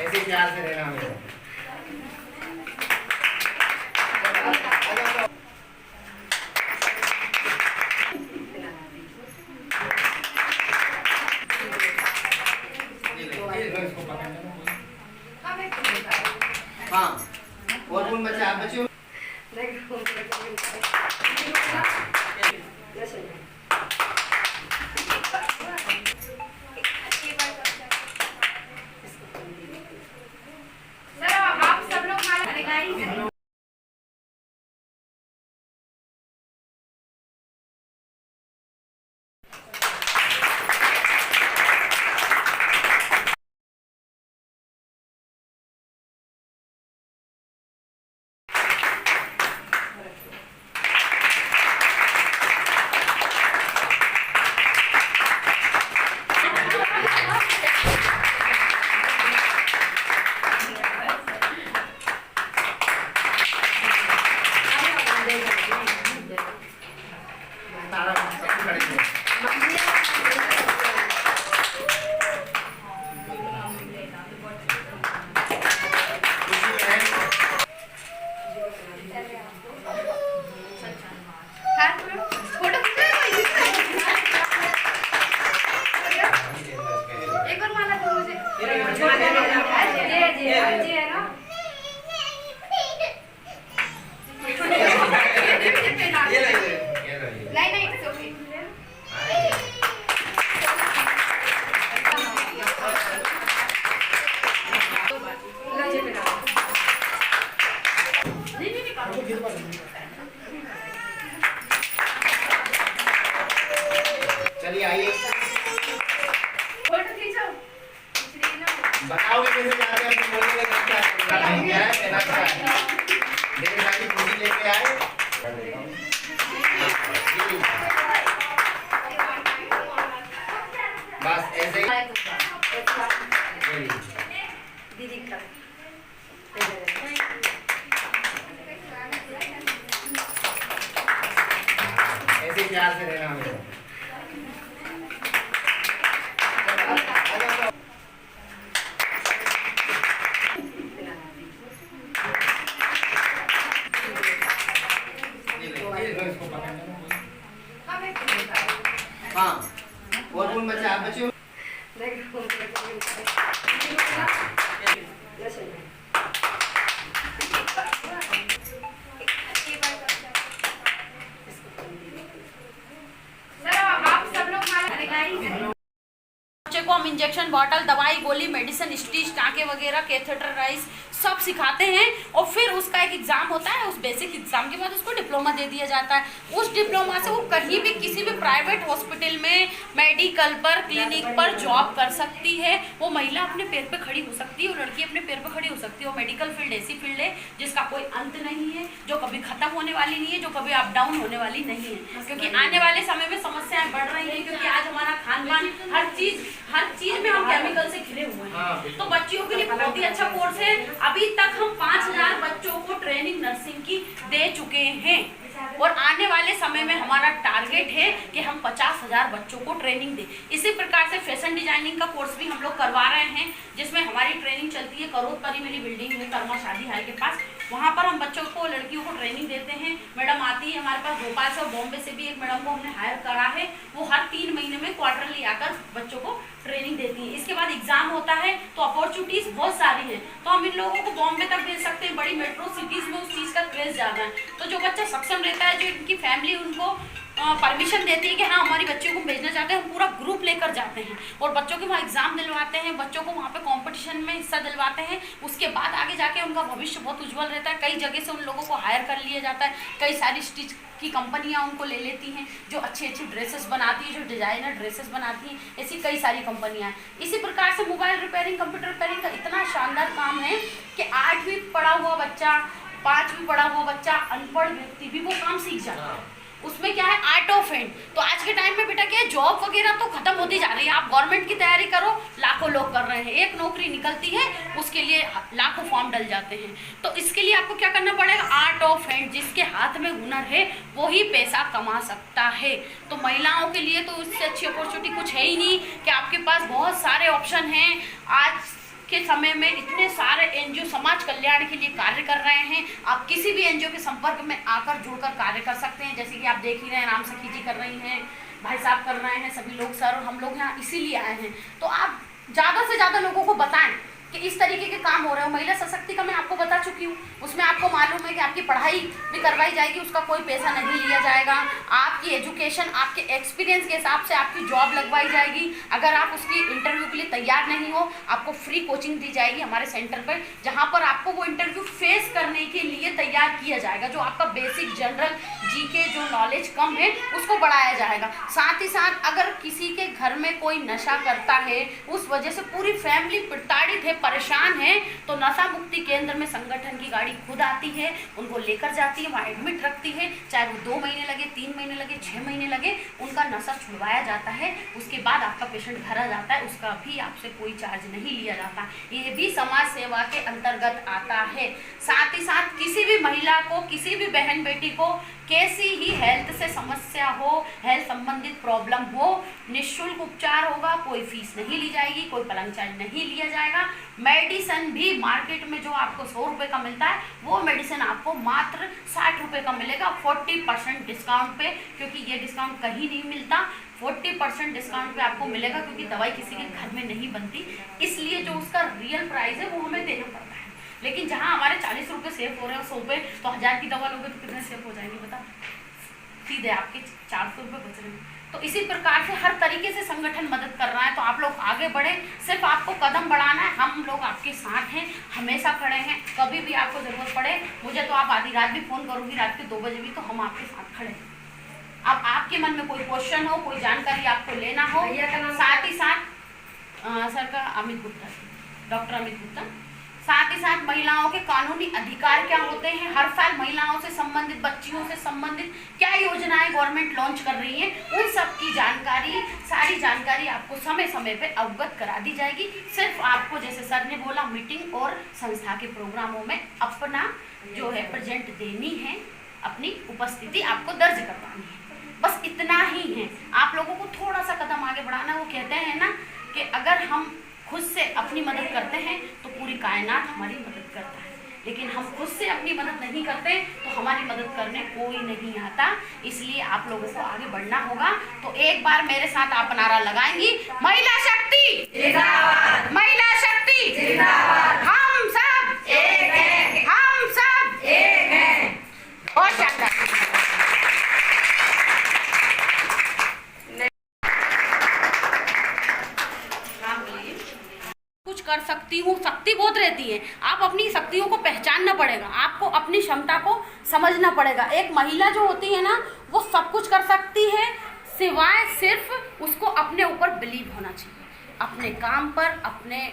ऐसे ही प्यार से रहना हमें। हाँ, और कौन बच्चा? आप बच्चे हो? तारा सबसे खड़े थे। खुशी बहन हाथ में फोटो खींचो। एक और माला दो मुझे। ये है ना। ये ले ले। नहीं it's okay। लो ये पे डालो। चलिए आइए, फोटो खींचो। बताओगे कैसे जाते हैं, तुम बोलोगे क्या क्या है कहना क्या है। मेरे सारी खुशी लेके आए। बस ऐसे ही दीदी का ऐसे ही प्यार से रहना हमें। हाँ और कौन बच्चा आप बच्चे हो? आप सब लोग माला बच्चे को हम इंजेक्शन बॉटल दवाई गोली मेडिसिन स्टिच टाँके वगैरह कैथेटराइज सब सिखाते हैं और फिर उसका एक एग्जाम होता है। उस बेसिक एग्जाम के बाद उसको डिप्लोमा दे दिया जाता है। उस डिप्लोमा से वो कहीं भी किसी भी प्राइवेट हॉस्पिटल में मेडिकल पर क्लिनिक पर जॉब कर सकती है। वो महिला अपने पैर पे खड़ी हो सकती है और लड़की अपने पैर पे खड़ी हो सकती है। वो मेडिकल फील्ड ऐसी फील्ड है जिसका कोई अंत नहीं है, जो कभी खत्म होने वाली नहीं है, जो कभी अप डाउन होने वाली नहीं है। क्योंकि आने वाले समय में समस्याएं बढ़ रही हैं, क्योंकि आज हमारा खान पान हर चीज में हम केमिकल से घिरे हुए हैं। तो बच्चियों के लिए बहुत ही अच्छा कोर्स है। अभी तक हम 5000 बच्चों को ट्रेनिंग नर्सिंग की दे चुके हैं और आने वाले समय में हमारा टारगेट है कि हम 50,000 बच्चों को ट्रेनिंग दें। इसी प्रकार से फैशन डिजाइनिंग का कोर्स भी हम लोग करवा रहे हैं, जिसमें हमारी ट्रेनिंग चलती है करोड़पति मेरी बिल्डिंग है कर्मा शादी हाल के पास। वहाँ पर हम बच्चों को लड़कियों को ट्रेनिंग देते हैं। मैडम आती है हमारे पास भोपाल से और बॉम्बे से भी एक मैडम को हमने हायर करा है। वो हर 3 महीने में क्वार्टरली आकर बच्चों को ट्रेनिंग देती है। इसके बाद एग्जाम होता है तो अपॉर्चुनिटीज बहुत सारी हैं, तो हम इन लोगों को बॉम्बे तक भेज सकते हैं। बड़ी मेट्रो सिटीज में उस चीज़ का क्रेज ज़्यादा है। तो जो बच्चा सक्षम रहता है, जो इनकी फैमिली उनको परमिशन देती है कि हाँ हमारी बच्चियों को भेजना चाहते हैं, हम पूरा ग्रुप लेकर जाते हैं और बच्चों के वहाँ एग्जाम दिलवाते हैं, बच्चों को वहाँ पे कंपटीशन में हिस्सा दिलवाते हैं। उसके बाद आगे जाके उनका भविष्य बहुत उज्जवल रहता है। कई जगह से उन लोगों को हायर कर लिया जाता है। कई सारी स्टिच की कंपनियां उनको ले लेती हैं, जो अच्छी अच्छी ड्रेसेस बनाती हैं, जो डिजाइनर ड्रेसेस बनाती हैं। ऐसी कई सारी कंपनियां हैं। इसी प्रकार से मोबाइल रिपेयरिंग, कंप्यूटर रिपेयरिंग का इतना शानदार काम है कि 8वीं पढ़ा हुआ बच्चा, 5वीं पढ़ा हुआ बच्चा, अनपढ़ व्यक्ति भी वो काम सीख जाता है। उसमें क्या है, आर्ट ऑफ हैंड। तो आज के टाइम में बेटा क्या है, जॉब वगैरह तो खत्म होती जा रही है। आप गवर्नमेंट की तैयारी करो, लाखों लोग कर रहे हैं। एक नौकरी निकलती है, उसके लिए लाखों फॉर्म डल जाते हैं। तो इसके लिए आपको क्या करना पड़ेगा, आर्ट ऑफ हैंड। जिसके हाथ में हुनर है वो ही पैसा कमा सकता है। तो महिलाओं के लिए तो इससे अच्छी अपॉर्चुनिटी कुछ है ही नहीं कि आपके पास बहुत सारे ऑप्शन हैं। आज के समय में इतने सारे एनजीओ समाज कल्याण के लिए कार्य कर रहे हैं। आप किसी भी एनजीओ के संपर्क में आकर जुड़कर कार्य कर सकते हैं। जैसे कि आप देख ही रहे हैं, राम सखी जी कर रही हैं, भाई साहब कर रहे हैं, सभी लोग सर, और हम लोग यहाँ इसीलिए आए हैं। तो आप ज़्यादा से ज़्यादा लोगों को बताएं कि इस तरीके के काम हो रहे हो। महिला सशक्ति का मैं आपको बता चुकी हूँ, उसमें आपको मालूम है कि आपकी पढ़ाई भी करवाई जाएगी, उसका कोई पैसा नहीं लिया जाएगा। आपकी एजुकेशन, आपके एक्सपीरियंस के हिसाब से आपकी जॉब लगवाई जाएगी। अगर आप उसकी इंटरव्यू के लिए तैयार नहीं हो, आपको फ्री कोचिंग दी जाएगी हमारे सेंटर पर, जहाँ पर आपको वो इंटरव्यू फेस करने के लिए तैयार किया जाएगा। जो आपका बेसिक जनरल जीके जो नॉलेज कम है उसको बढ़ाया जाएगा। साथ ही साथ अगर किसी के घर में कोई नशा करता है, उस वजह से पूरी फैमिली प्रताड़ित है, परेशान हैं तो नशा मुक्ति केंद्र में संगठन की गाड़ी खुद आती है, उनको लेकर जाती है, वहाँ एडमिट रखती है, चाहे वो 2 महीने लगे, 3 महीने लगे, 6 महीने लगे, उनका नशा छुड़वाया जाता है। उसके बाद आपका पेशेंट घर आ जाता है, उसका भी आपसे कोई चार्ज नहीं लिया जाता। ये भी समाज सेवा के अंतर्गत आता है। साथ ही साथ किसी भी महिला को, किसी भी बहन बेटी को कैसी ही हेल्थ से समस्या हो, हेल्थ संबंधित प्रॉब्लम हो, निःशुल्क उपचार होगा, कोई फीस नहीं ली जाएगी, कोई पलंग चार्ज नहीं लिया जाएगा। मेडिसिन भी मार्केट में जो आपको 100 रुपये का मिलता है वो मेडिसिन आपको मात्र 60 रुपये का मिलेगा 40% डिस्काउंट पे, क्योंकि ये डिस्काउंट कहीं नहीं मिलता। 40% डिस्काउंट पे आपको मिलेगा, क्योंकि दवाई किसी के घर में नहीं बनती, इसलिए जो उसका रियल प्राइस है वो हमें देना पड़ता है। लेकिन जहाँ हमारे 40 रुपये सेव हो रहे हैं 100 रुपये, तो 1000 की दवा लोगे तो कितने सेव हो जाएंगे बता, सीधे आपके 400 रुपये बच रहे हैं। तो इसी प्रकार से हर तरीके से संगठन मदद कर रहा है। तो आप लोग आगे बढ़े, सिर्फ आपको कदम बढ़ाना है, हम लोग आपके साथ हैं, हमेशा खड़े हैं। कभी भी आपको ज़रूरत पड़े मुझे तो आप आधी रात भी फ़ोन करोगी, रात के 2 बजे भी, तो हम आपके साथ खड़े हैं। अब आपके मन में कोई क्वेश्चन हो, कोई जानकारी आपको लेना हो, साथ ही साथ सर का अमित गुप्ता, डॉक्टर अमित गुप्ता, साथ ही साथ महिलाओं के कानूनी अधिकार क्या होते हैं, हर साल महिलाओं से संबंधित, बच्चियों से संबंधित क्या योजनाएं गवर्नमेंट लॉन्च कर रही है, उन सब की जानकारी, सारी जानकारी आपको समय समय पे अवगत करा दी जाएगी। सिर्फ आपको, जैसे सर ने बोला, मीटिंग और संस्था के प्रोग्रामों में अपना जो है प्रेजेंट देनी है, अपनी उपस्थिति आपको दर्ज करवानी है, बस इतना ही है। आप लोगों को थोड़ा सा कदम आगे बढ़ाना। वो कहते हैं ना कि अगर हम खुद से अपनी मदद करते हैं तो पूरी कायनात हमारी मदद करता है, लेकिन हम खुद से अपनी मदद नहीं करते तो हमारी मदद करने कोई नहीं आता। इसलिए आप लोगों को आगे बढ़ना होगा। तो एक बार मेरे साथ आप नारा लगाएंगी, महिला शक्ति जिंदाबाद, महिला शक्ति जिंदाबाद, हम सब एक हैं, हम सब एक हैं। बहुत शानदार। कर सकती हूँ, शक्ति बहुत रहती है, आप अपनी शक्तियों को पहचानना पड़ेगा, आपको अपनी क्षमता को समझना पड़ेगा। एक महिला जो होती है ना, वो सब कुछ कर सकती है, सिवाय सिर्फ उसको अपने ऊपर बिलीव होना चाहिए, अपने काम पर, अपने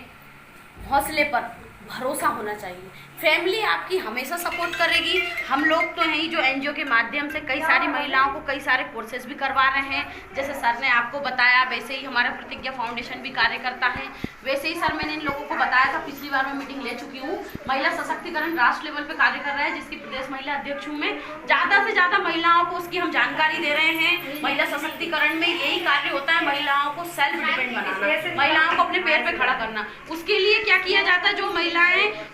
हौसले पर भरोसा होना चाहिए। फैमिली आपकी हमेशा सपोर्ट करेगी। हम लोग तो हैं जो एनजीओ के माध्यम से कई सारी महिलाओं को कई सारे कोर्सेज भी करवा रहे हैं। जैसे सर ने आपको बताया, वैसे ही हमारा प्रतिज्ञा फाउंडेशन भी कार्य करता है। वैसे ही सर मैंने इन लोगों को बताया था, पिछली बार मैं मीटिंग ले चुकी हूँ। महिला सशक्तिकरण राष्ट्र लेवल पे कार्य कर रहा है, जिसकी प्रदेश महिला अध्यक्ष हूँ मैं। ज़्यादा से ज़्यादा महिलाओं को उसकी हम जानकारी दे रहे हैं। महिला सशक्तिकरण में यही कार्य होता है, महिलाओं को सेल्फ डिपेंड बनाना, महिलाओं को अपने पैर पे खड़ा करना। उसके लिए क्या किया जाता है, जो महिलाएं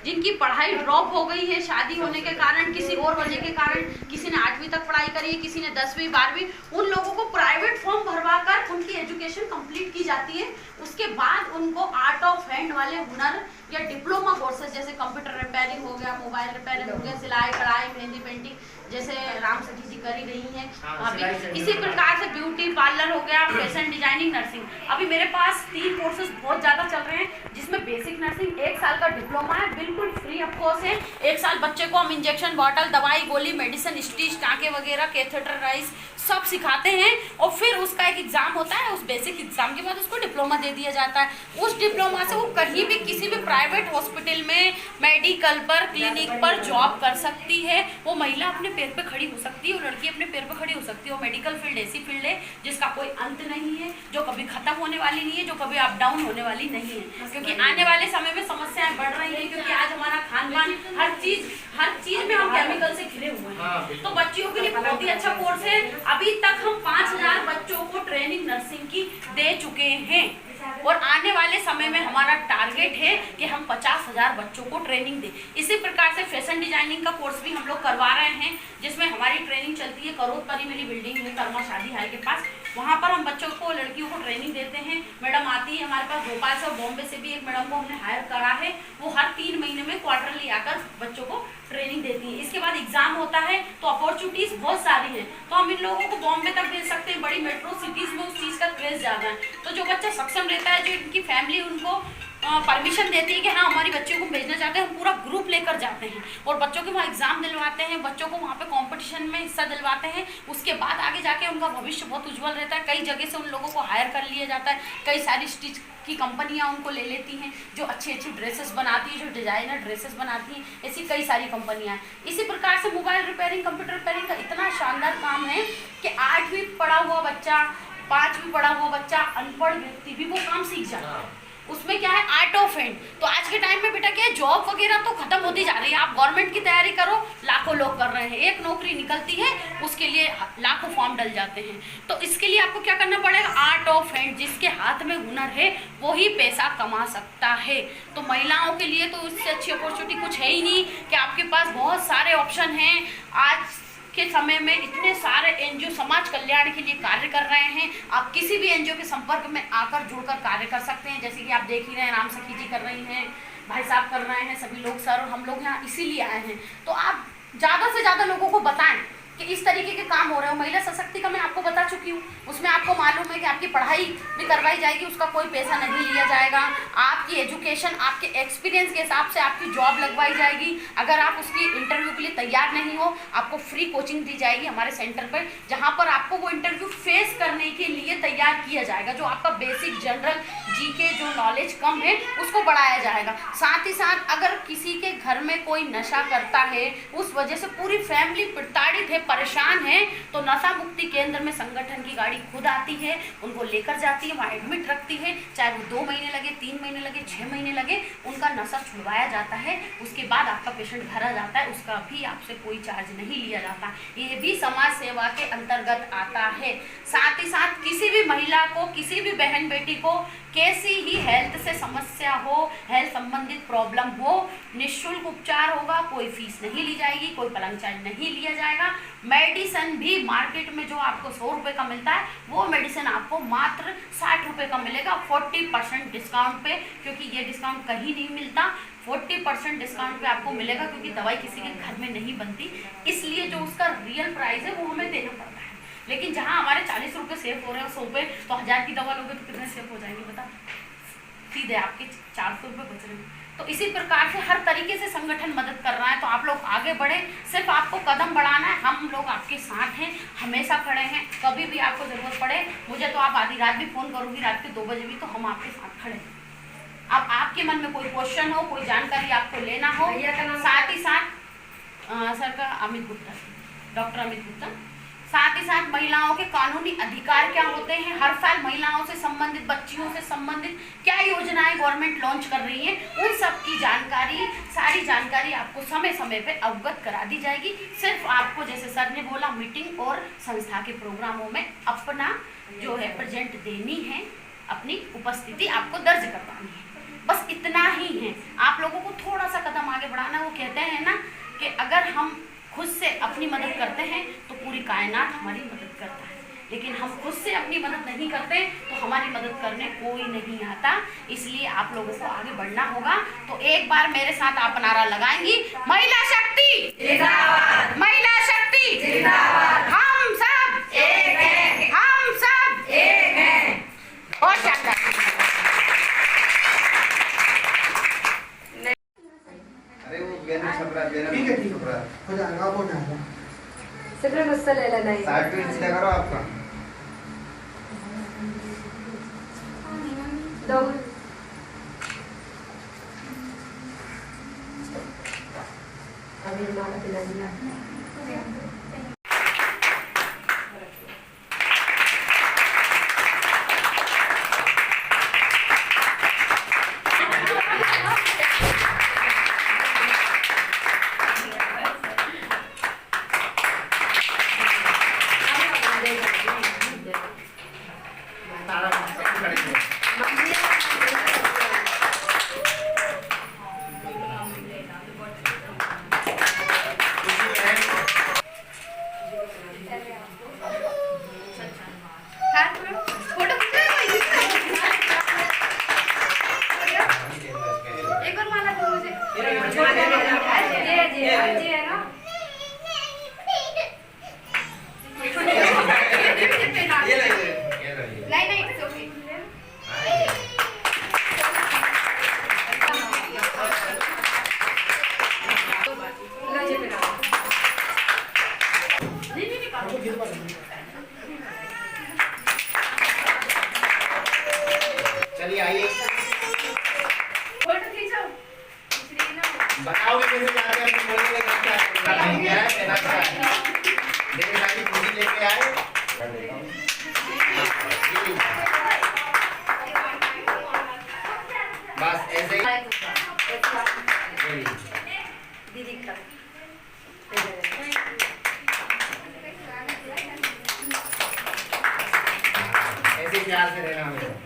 जिनकी पढ़ाई ड्रॉप हो गई है शादी होने के कारण, किसी और वजह के कारण, किसी ने 8वीं तक पढ़ाई करी है, किसी ने 10वीं 12वीं, उन लोगों को प्राइवेट फॉर्म भरवा कर उनकी एजुकेशन कंप्लीट की जाती है। उसके बाद उनको आर्ट ऑफ हैंड वाले हुनर या डिप्लोमा कोर्सेज, जैसे कंप्यूटर रिपेयरिंग हो गया, मोबाइल रिपेयरिंग हो गया, सिलाई कढ़ाई, मेहंदी पेंटिंग, जैसे राम सती जी कर ही रही हैं अभी, इसी प्रकार से ब्यूटी पार्लर हो गया, फैशन डिजाइनिंग, नर्सिंग। अभी मेरे पास 3 कोर्सेज बहुत ज़्यादा चल रहे हैं, जिसमें बेसिक नर्सिंग 1 साल का डिप्लोमा है, बिल्कुल फ्री ऑफ कॉस्ट है। 1 साल बच्चे को हम इंजेक्शन, बॉटल, दवाई, गोली, मेडिसिन, स्टिच, टाँके वगैरह, कैथेटराइज सब सिखाते हैं। और फिर उसका एक एग्ज़ाम होता है, उस बेसिक एग्ज़ाम के बाद उसको डिप्लोमा दे दिया जाता है। उस डिप्लोमा से वो कहीं भी किसी भी प्राइवेट हॉस्पिटल में, मेडिकल पर, क्लिनिक पर जॉब कर सकती है। वो महिला अपने पैर पे खड़ी हो सकती है, वो लड़की अपने पैर पे खड़ी हो सकती है। वो मेडिकल फील्ड ऐसी फील्ड है जिसका कोई अंत नहीं है, जो कभी खत्म होने वाली नहीं है, जो कभी अप डाउन होने वाली नहीं है। क्योंकि आने वाले समय में समस्याएं बढ़ रही हैं, क्योंकि आज हमारा खान पान, हर चीज में हम केमिकल से घिरे हुए हैं। तो बच्चियों के लिए बहुत ही अच्छा कोर्स है। अभी तक हम 5000 बच्चों को ट्रेनिंग नर्सिंग की दे चुके हैं, और आने वाले समय में हमारा टारगेट है कि हम 50,000 बच्चों को ट्रेनिंग दें। इसी प्रकार से फैशन डिजाइनिंग का कोर्स भी हम लोग करवा रहे हैं, जिसमें हमारी ट्रेनिंग चलती है करोड़ परी मेरी बिल्डिंग में, कर्मा शादी हाल के पास। वहाँ पर हम बच्चों को, लड़कियों को ट्रेनिंग देते हैं। मैडम आती है हमारे पास, भोपाल से और बॉम्बे से भी एक मैडम को हमने हायर करा है। वो हर 3 महीने में क्वार्टरली आकर बच्चों को ट्रेनिंग देती है। इसके बाद एग्जाम होता है, तो अपॉर्चुनिटीज बहुत सारी हैं। तो हम इन लोगों को बॉम्बे तक भेज सकते हैं, बड़ी मेट्रो सिटीज में उस चीज़ का क्रेज ज़्यादा है। तो जो बच्चा सक्षम रहता है, जो इनकी फैमिली उनको परमिशन देती है कि हाँ हमारी बच्चों को भेजना चाहते हैं, हम पूरा ग्रुप लेकर जाते हैं और बच्चों के वहाँ एग्जाम दिलवाते हैं, बच्चों को वहाँ पे कंपटीशन में हिस्सा दिलवाते हैं। उसके बाद आगे जाके उनका भविष्य बहुत उज्जवल रहता है। कई जगह से उन लोगों को हायर कर लिया जाता है, कई सारी स्टिच की कंपनियां उनको ले लेती हैं जो अच्छी अच्छी ड्रेसेस बनाती हैं, जो डिजाइनर ड्रेसेस बनाती हैं, ऐसी कई सारी कंपनियां हैं। इसी प्रकार से मोबाइल रिपेयरिंग, कंप्यूटर रिपेयरिंग का इतना शानदार काम है कि 8वीं पढ़ा हुआ बच्चा, 5वीं पढ़ा हुआ बच्चा, अनपढ़ व्यक्ति भी वो काम सीख जाता है। उसमें क्या है, आर्ट ऑफ हैंड। तो आज के टाइम में बेटा क्या है, जॉब वगैरह तो खत्म होती जा रही है। आप गवर्नमेंट की तैयारी करो, लाखों लोग कर रहे हैं, एक नौकरी निकलती है उसके लिए लाखों फॉर्म डल जाते हैं। तो इसके लिए आपको क्या करना पड़ेगा, आर्ट ऑफ हैंड। जिसके हाथ में हुनर है वो ही पैसा कमा सकता है। तो महिलाओं के लिए तो इससे अच्छी अपॉर्चुनिटी कुछ है ही नहीं कि आपके पास बहुत सारे ऑप्शन हैं। आज के समय में इतने सारे एनजीओ समाज कल्याण के लिए कार्य कर रहे हैं। आप किसी भी एनजीओ के संपर्क में आकर जुड़कर कार्य कर सकते हैं। जैसे कि आप देख ही रहे हैं, राम सखी जी कर रही हैं, भाई साहब कर रहे हैं, सभी लोग सर और हम लोग यहाँ इसीलिए आए हैं। तो आप ज़्यादा से ज़्यादा लोगों को बताएं कि इस तरीके के काम हो रहे हो। महिला सशक्तिकरण मैं आपको बता चुकी हूँ, उसमें आपको मालूम है कि आपकी पढ़ाई भी करवाई जाएगी, उसका कोई पैसा नहीं लिया जाएगा। आपकी एजुकेशन, आपके एक्सपीरियंस के हिसाब से आपकी जॉब लगवाई जाएगी। अगर आप उसकी इंटरव्यू के लिए तैयार नहीं हो, आपको फ्री कोचिंग दी जाएगी हमारे सेंटर पर, जहाँ पर आपको वो इंटरव्यू फेस करने के लिए तैयार किया जाएगा। जो आपका बेसिक जनरल जीके जो नॉलेज कम है उसको बढ़ाया जाएगा। साथ ही साथ अगर किसी के घर में कोई नशा करता है, उस वजह से पूरी फैमिली प्रताड़ित है, परेशान है, तो नशा मुक्ति केंद्र में संगठन की गाड़ी खुद आती है, उनको लेकर जाती है, वहाँ एडमिट रखती है। चाहे वो 2 महीने लगे, 3 महीने लगे, 6 महीने लगे, उनका नशा छुड़वाया जाता है। उसके बाद आपका पेशेंट घर आ जाता है, उसका भी आपसे कोई चार्ज नहीं लिया जाता। ये भी समाज सेवा के अंतर्गत आता है। साथ ही साथ किसी भी महिला को, किसी भी बहन बेटी को कैसी ही हेल्थ से समस्या हो, हेल्थ संबंधित प्रॉब्लम हो, निःशुल्क उपचार होगा, कोई फीस नहीं ली जाएगी, कोई पलंग चार्ज नहीं लिया जाएगा। मेडिसिन भी मार्केट में जो आपको 100 रुपये का मिलता है, वो मेडिसिन आपको मात्र 60 रुपये का मिलेगा, 40% डिस्काउंट पे, क्योंकि ये डिस्काउंट कहीं नहीं मिलता। 40% डिस्काउंट पे आपको मिलेगा, क्योंकि दवाई किसी के घर में नहीं बनती, इसलिए जो उसका रियल प्राइस है वो हमें देना पड़ता है। लेकिन जहाँ हमारे 40 रुपये सेव हो रहे हैं 100 रुपये, तो 1000 की दवा लोगे तो कितने सेव हो जाएंगे बता, सीधे आपके 400 रुपये बच रहे हैं। तो इसी प्रकार से हर तरीके से संगठन मदद कर रहा है। तो आप लोग आगे बढ़े, सिर्फ आपको कदम बढ़ाना है। हम लोग आपके साथ हैं, हमेशा खड़े हैं। कभी भी आपको ज़रूरत पड़े मुझे तो आप आधी रात भी फ़ोन करोगी, रात के 2 बजे भी, तो हम आपके साथ खड़े हैं। अब आपके मन में कोई क्वेश्चन हो, कोई जानकारी आपको लेना हो, साथ ही साथ सर का अमित गुप्ता, डॉक्टर अमित गुप्ता। साथ ही साथ महिलाओं के कानूनी अधिकार क्या होते हैं, हर साल महिलाओं से संबंधित, बच्चियों से संबंधित क्या योजनाएं गवर्नमेंट लॉन्च कर रही है, उन सब की जानकारी, सारी जानकारी आपको समय समय पे अवगत करा दी जाएगी। सिर्फ आपको, जैसे सर ने बोला, मीटिंग और संस्था के प्रोग्रामों में अपना जो है प्रेजेंट देनी है, अपनी उपस्थिति आपको दर्ज करवानी है, बस इतना ही है। आप लोगों को थोड़ा सा कदम आगे बढ़ाना। वो कहते हैं ना कि अगर हम खुद से अपनी मदद करते हैं तो पूरी कायनात हमारी मदद करता है, लेकिन हम खुद से अपनी मदद नहीं करते तो हमारी मदद करने कोई नहीं आता। इसलिए आप लोगों को आगे बढ़ना होगा। तो एक बार मेरे साथ आप नारा लगाएंगी, महिला शक्ति जिंदाबाद, महिला शक्ति जिंदाबाद, हम सब एक हैं, हम सब एक हैं। और शानदार। ठीक है, हो जाएगा, हो जाएगा। सगळं मस्त लिहायला नाही। 60 मिनट करो आपका। दोन अभी मला तिला दिला। बताओगे कैसे जाके हम बोलेंगे क्या नहीं क्या है कहना क्या है ढेर सारी पूंजी लेके आए बस ऐसे ही दीदी का ऐसे ही प्यार से रहना हमें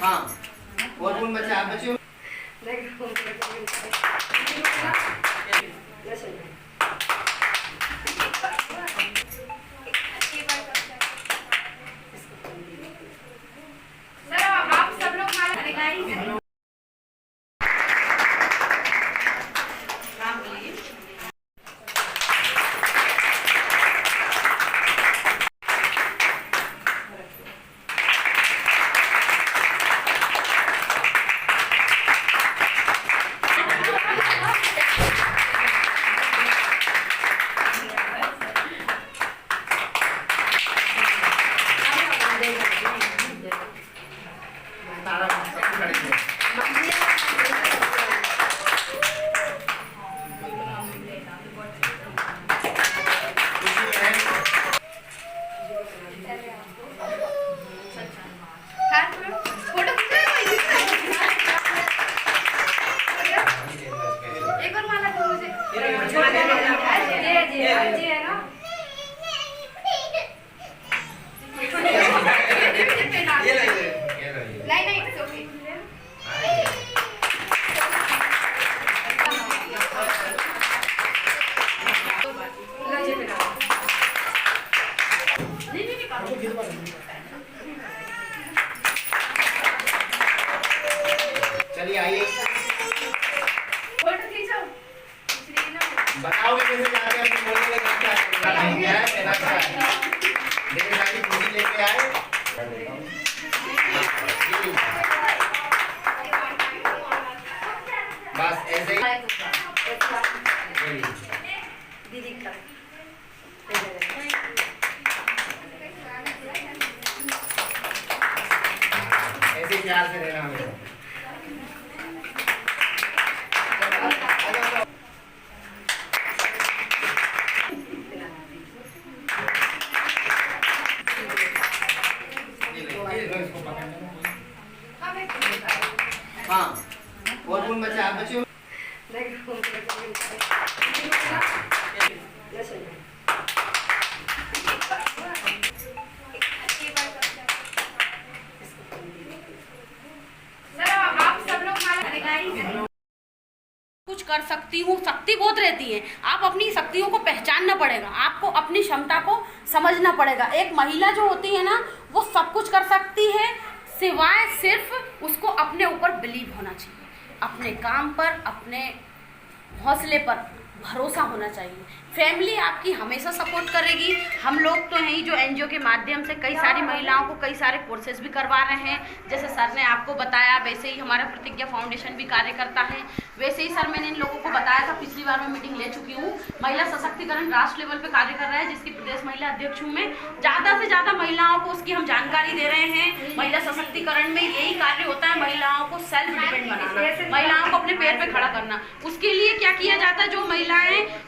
हाँ और कौन बच्चा आप बच्चे हो चलिए आइए बताओगे कैसे जाके हम बोलेंगे क्या नहीं क्या है कहना क्या है ढेर सारी पूंजी लेके आए बस ऐसे ही दीदी का ऐसे ही प्यार से रहना हमें हाँ और कौन बच्चा आप बच्चे हो कुछ कर सकती हूँ, शक्ति बहुत रहती है। आप अपनी शक्तियों को पहचानना पड़ेगा, आपको अपनी क्षमता को समझना पड़ेगा। एक महिला जो होती है ना, वो सब कुछ कर सकती है, सिवाय सिर्फ उसको अपने ऊपर बिलीव होना चाहिए, अपने काम पर, अपने हौसले पर भरोसा होना चाहिए। फैमिली आपकी हमेशा सपोर्ट करेगी। हम लोग तो हैं ही जो एनजीओ के माध्यम से कई सारी महिलाओं को कई सारे कोर्सेज भी करवा रहे हैं। जैसे सर ने आपको बताया, वैसे ही हमारा प्रतिज्ञा फाउंडेशन भी कार्य करता है। वैसे ही सर मैंने इन लोगों को बताया था, पिछली बार मैं मीटिंग ले चुकी हूँ। महिला सशक्तिकरण राष्ट्र लेवल पे कार्य कर रहा है, जिसकी प्रदेश महिला अध्यक्ष हूँ मैं। ज़्यादा से ज़्यादा महिलाओं को उसकी हम जानकारी दे रहे हैं। महिला सशक्तिकरण में यही कार्य होता है, महिलाओं को सेल्फ डिपेंड बनाना, महिलाओं को अपने पैर पे खड़ा करना। उसके लिए क्या किया जाता है, जो महिलाएं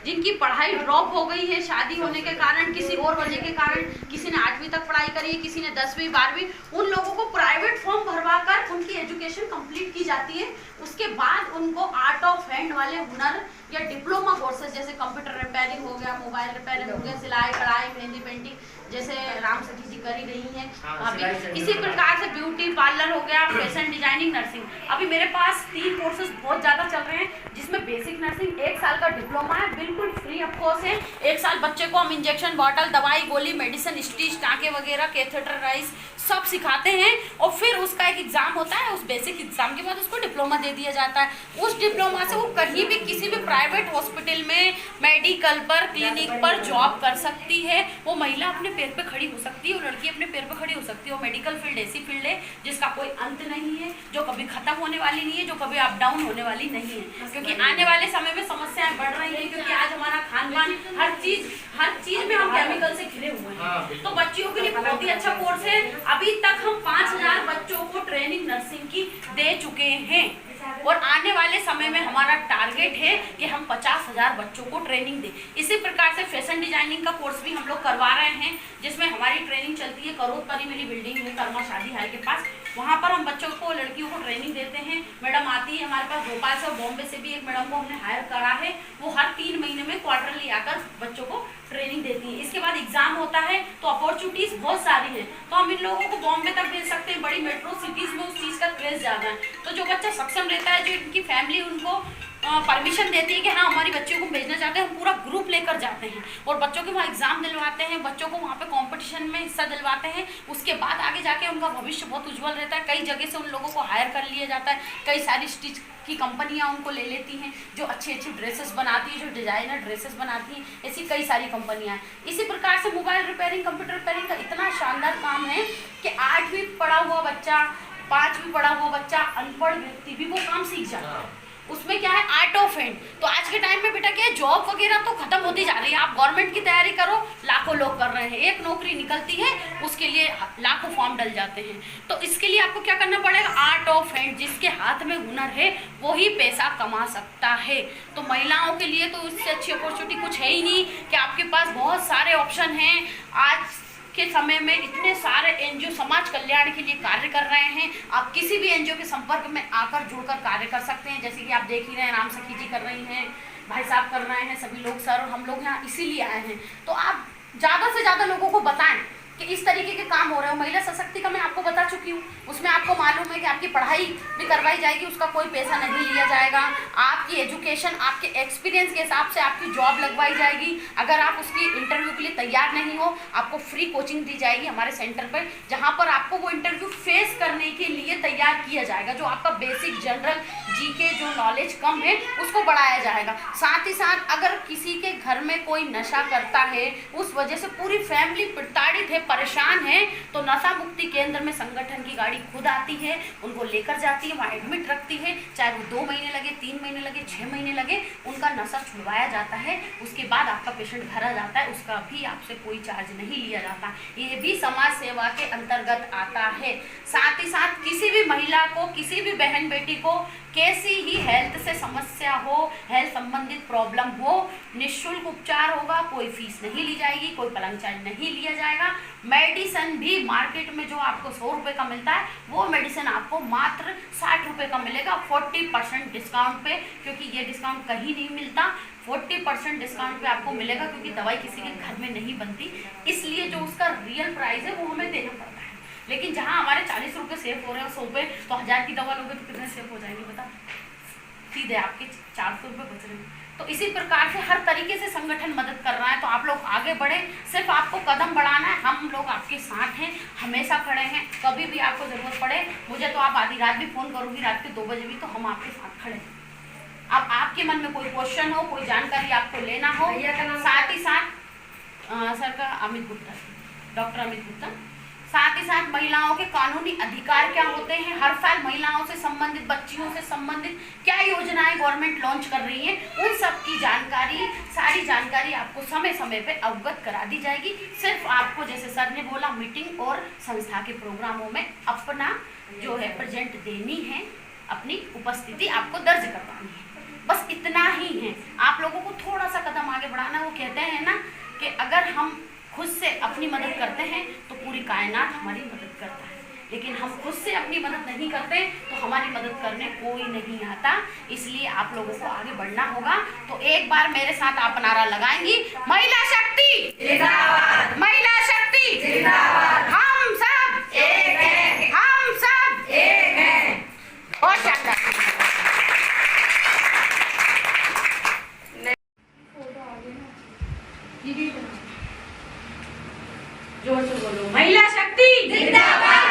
जिनकी पढ़ाई ड्रॉप हो गई है शादी होने के कारण, किसी और वजह के कारण, किसी ने 8वीं तक पढ़ाई करी है, किसी ने 10वीं 12वीं, उन लोगों को प्राइवेट फॉर्म भरवा कर उनकी एजुकेशन कंप्लीट की जाती है। उसके बाद उनको आर्ट ऑफ हैंड वाले हुनर या डिप्लोमा कोर्सेज जैसे कंप्यूटर रिपेयरिंग हो गया, मोबाइल रिपेयरिंग हो गया, सिलाई कढ़ाई, मेहंदी पेंटिंग, जैसे राम सखी जी कर ही रही हैं अभी, इसी प्रकार से ब्यूटी पार्लर हो गया, फैशन डिजाइनिंग, नर्सिंग। अभी मेरे पास 3 कोर्सेज बहुत ज़्यादा चल रहे हैं, जिसमें बेसिक नर्सिंग 1 साल का डिप्लोमा है, बिल्कुल फ्री ऑफ कॉस्ट है। 1 साल बच्चे को हम इंजेक्शन, बॉटल, दवाई, गोली, मेडिसिन, स्टिच, टाँके वगैरह, कैथेटराइज सब सिखाते हैं और फिर उसका एक एग्जाम होता है। उस बेसिक एग्जाम के बाद उसको डिप्लोमा दे दिया जाता है। उस डिप्लोमा से वो कहीं भी किसी भी प्राइवेट हॉस्पिटल में, मेडिकल पर, क्लिनिक पर जॉब कर सकती है। वो महिला अपने पैर पे खड़ी हो सकती है, वो लड़की अपने पैर पे खड़ी हो सकती है। और मेडिकल फील्ड ऐसी फील्ड है जिसका कोई अंत नहीं है, जो कभी खत्म होने वाली नहीं है, जो कभी अप डाउन होने वाली नहीं है। क्योंकि आने वाले समय में समस्याएं बढ़ रही हैं, क्योंकि आज हमारा खान पान, हर चीज में हम केमिकल से घिरे हुए हैं। तो बच्चियों के लिए बहुत ही अच्छा कोर्स है। अभी तक हम 5000 बच्चों को ट्रेनिंग नर्सिंग की दे चुके हैं और आने वाले समय में हमारा टारगेट है कि हम 50,000 बच्चों को ट्रेनिंग दें। इसी प्रकार से फैशन डिजाइनिंग का कोर्स भी हम लोग करवा रहे हैं, जिसमें हमारी ट्रेनिंग चलती है करोड़पति मेरी बिल्डिंग है कर्मा शादी हाल के पास। वहाँ पर हम बच्चों को, लड़कियों को ट्रेनिंग देते हैं। मैडम आती है हमारे पास भोपाल से और बॉम्बे से भी एक मैडम को हमने हायर करा है। वो हर 3 महीने में क्वार्टरली आकर बच्चों को ट्रेनिंग देती है। इसके बाद एग्जाम होता है तो अपॉर्चुनिटीज बहुत सारी है। तो हम इन लोगों को बॉम्बे तक भेज सकते हैं, बड़ी मेट्रो सिटीज में उस चीज़ का क्रेज ज़्यादा है। तो जो बच्चा सक्षम रहता है, जो इनकी फैमिली उनको परमिशन देती है कि हाँ हमारी बच्चियों को भेजना चाहते हैं, हम पूरा ग्रुप लेकर जाते हैं और बच्चों के वहाँ एग्जाम दिलवाते हैं, बच्चों को वहाँ पे कंपटीशन में हिस्सा दिलवाते हैं। उसके बाद आगे जाके उनका भविष्य बहुत उज्जवल रहता है। कई जगह से उन लोगों को हायर कर लिया जाता है। कई सारी स्टिच की कंपनियां उनको ले लेती हैं, जो अच्छी अच्छी ड्रेसेस बनाती हैं, जो डिजाइनर ड्रेसेस बनाती हैं। ऐसी कई सारी कंपनियां हैं। इसी प्रकार से मोबाइल रिपेयरिंग, कंप्यूटर रिपेयरिंग का इतना शानदार काम है कि 8वीं पढ़ा हुआ बच्चा, 5वीं पढ़ा हुआ बच्चा, अनपढ़ व्यक्ति भी वो काम सीख जाता है। उसमें क्या है, आर्ट ऑफ हैंड। तो आज के टाइम में बेटा क्या है, जॉब वगैरह तो खत्म होती जा रही है। आप गवर्नमेंट की तैयारी करो, लाखों लोग कर रहे हैं। एक नौकरी निकलती है, उसके लिए लाखों फॉर्म डल जाते हैं। तो इसके लिए आपको क्या करना पड़ेगा, आर्ट ऑफ हैंड। जिसके हाथ में हुनर है वो ही पैसा कमा सकता है। तो महिलाओं के लिए तो इससे अच्छी अपॉर्चुनिटी कुछ है ही नहीं कि आपके पास बहुत सारे ऑप्शन हैं। आज के समय में इतने सारे एनजीओ समाज कल्याण के लिए कार्य कर रहे हैं। आप किसी भी एनजीओ के संपर्क में आकर जुड़कर कार्य कर सकते हैं। जैसे कि आप देख ही रहे हैं, राम सखी जी कर रही हैं, भाई साहब कर रहे हैं, सभी लोग सर, और हम लोग यहाँ इसीलिए आए हैं। तो आप ज़्यादा से ज़्यादा लोगों को बताएं कि इस तरीके के काम हो रहे हो। महिला सशक्तिकरण मैं आपको बता चुकी हूँ, उसमें आपको मालूम है कि आपकी पढ़ाई भी करवाई जाएगी, उसका कोई पैसा नहीं लिया जाएगा। आपकी एजुकेशन, आपके एक्सपीरियंस के हिसाब से आपकी जॉब लगवाई जाएगी। अगर आप उसकी इंटरव्यू के लिए तैयार नहीं हो, आपको फ्री कोचिंग दी जाएगी हमारे सेंटर पर, जहाँ पर आपको वो इंटरव्यू फेस करने के लिए तैयार किया जाएगा। जो आपका बेसिक जनरल जीके जो नॉलेज कम है उसको बढ़ाया जाएगा। साथ ही साथ अगर किसी के घर में कोई नशा करता है, उस वजह से पूरी फैमिली प्रताड़ित है, परेशान है, तो नशा मुक्ति केंद्र में संगठन की गाड़ी खुद आती है, उनको लेकर जाती है, वहाँ एडमिट रखती है। चाहे वो 2 महीने लगे, 3 महीने लगे, 6 महीने लगे, उनका नशा छुड़वाया जाता है। उसके बाद आपका पेशेंट घर आ जाता है, उसका भी आपसे कोई चार्ज नहीं लिया जाता। ये भी समाज सेवा के अंतर्गत आता है। साथ ही साथ किसी भी महिला को, किसी भी बहन बेटी को कैसी ही हेल्थ से समस्या हो, हेल्थ संबंधित प्रॉब्लम हो, निःशुल्क उपचार होगा। कोई फीस नहीं ली जाएगी, कोई पलंग चार्ज नहीं लिया जाएगा। मेडिसिन भी मार्केट में जो आपको 100 रुपये का मिलता है, वो मेडिसिन आपको मात्र 60 रुपये का मिलेगा, 40% डिस्काउंट पे, क्योंकि ये डिस्काउंट कहीं नहीं मिलता। 40% डिस्काउंट पे आपको मिलेगा, क्योंकि दवाई किसी के घर में नहीं बनती, इसलिए जो उसका रियल प्राइस है वो हमें देना पड़ता है। लेकिन जहाँ हमारे 40 रुपये सेव हो रहे हैं, 100 रुपये, तो 1000 की दवा लोगे तो कितने सेव हो जाएंगे बता, सीधे आपके 400 रुपये बच रहे हैं। तो इसी प्रकार से हर तरीके से संगठन मदद कर रहा है। तो आप लोग आगे बढ़े, सिर्फ आपको कदम बढ़ाना है। हम लोग आपके साथ हैं, हमेशा खड़े हैं। कभी भी आपको ज़रूरत पड़े, मुझे तो आप आधी रात भी फ़ोन करोगी, रात के 2 बजे भी, तो हम आपके साथ खड़े हैं। अब आपके मन में कोई क्वेश्चन हो, कोई जानकारी आपको लेना हो, साथ ही साथ सर का अमित गुप्ता, डॉक्टर अमित गुप्ता, साथ ही साथ महिलाओं के कानूनी अधिकार क्या होते हैं, हर साल महिलाओं से संबंधित, बच्चियों से संबंधित क्या योजनाएं गवर्नमेंट लॉन्च कर रही है, उन सब की जानकारी, सारी जानकारी आपको समय समय पे अवगत करा दी जाएगी। सिर्फ आपको, जैसे सर ने बोला, मीटिंग और संस्था के प्रोग्रामों में अपना जो है प्रेजेंट देनी है, अपनी उपस्थिति आपको दर्ज करवानी है। बस इतना ही है। आप लोगों को थोड़ा सा कदम आगे बढ़ाना। वो कहते हैं ना कि अगर हम खुद से अपनी मदद करते हैं तो पूरी कायनात हमारी मदद करता है, लेकिन हम खुद से अपनी मदद नहीं करते तो हमारी मदद करने कोई नहीं आता। इसलिए आप लोगों को आगे बढ़ना होगा। तो एक बार मेरे साथ आप नारा लगाएंगी, महिला शक्ति जिंदाबाद, महिला शक्ति जिंदाबाद, हम सब एक हैं, हम सब एक हैं। और शानदार जोर से बोलो, महिला शक्ति जिंदाबाद।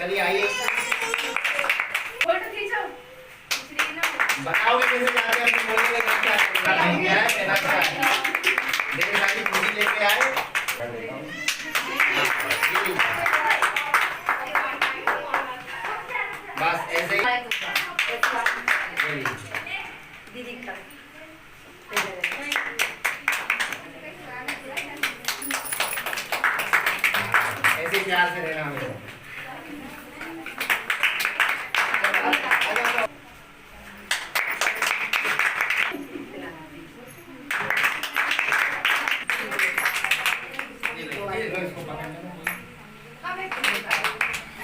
चलिए आइए, फोटो खींचो। बताओगे कैसे जाके अपने मोहल्ले में क्या क्या है कहना क्या है। मेरे सारी खुशी लेके आए। बस ऐसे ही दीदी का ऐसे ही प्यार से रहना हमें।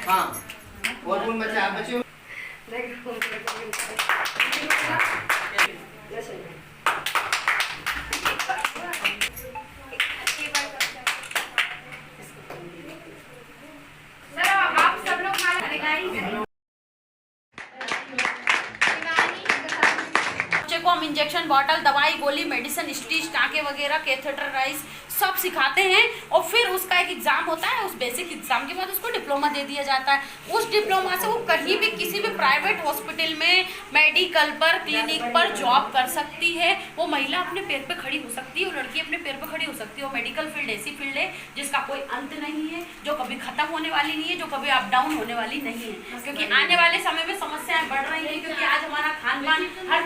हाँ, और कौन बच्चा आप बच्चे हो? आप सब लोग बच्चे को हम इंजेक्शन बॉटल, दवाई, गोली, मेडिसिन, स्टिच, टाँके वगैरह, कैथेटराइज सब सिखाते हैं और फिर उसका एक एग्जाम होता है। उस बेसिक एग्जाम के बाद उसको डिप्लोमा दे दिया जाता है। उस डिप्लोमा से वो कहीं भी किसी भी प्राइवेट हॉस्पिटल में, मेडिकल पर, क्लिनिक पर जॉब कर सकती है। वो महिला अपने पैर पे खड़ी हो सकती है, वो लड़की अपने पैर पे खड़ी हो सकती है। वो मेडिकल फील्ड ऐसी फील्ड है जिसका कोई अंत नहीं है, जो कभी खत्म होने वाली नहीं है, जो कभी अप डाउन होने वाली नहीं है। क्योंकि आने वाले समय में समस्याएं बढ़ रही हैं, क्योंकि आज हमारा खान पान हर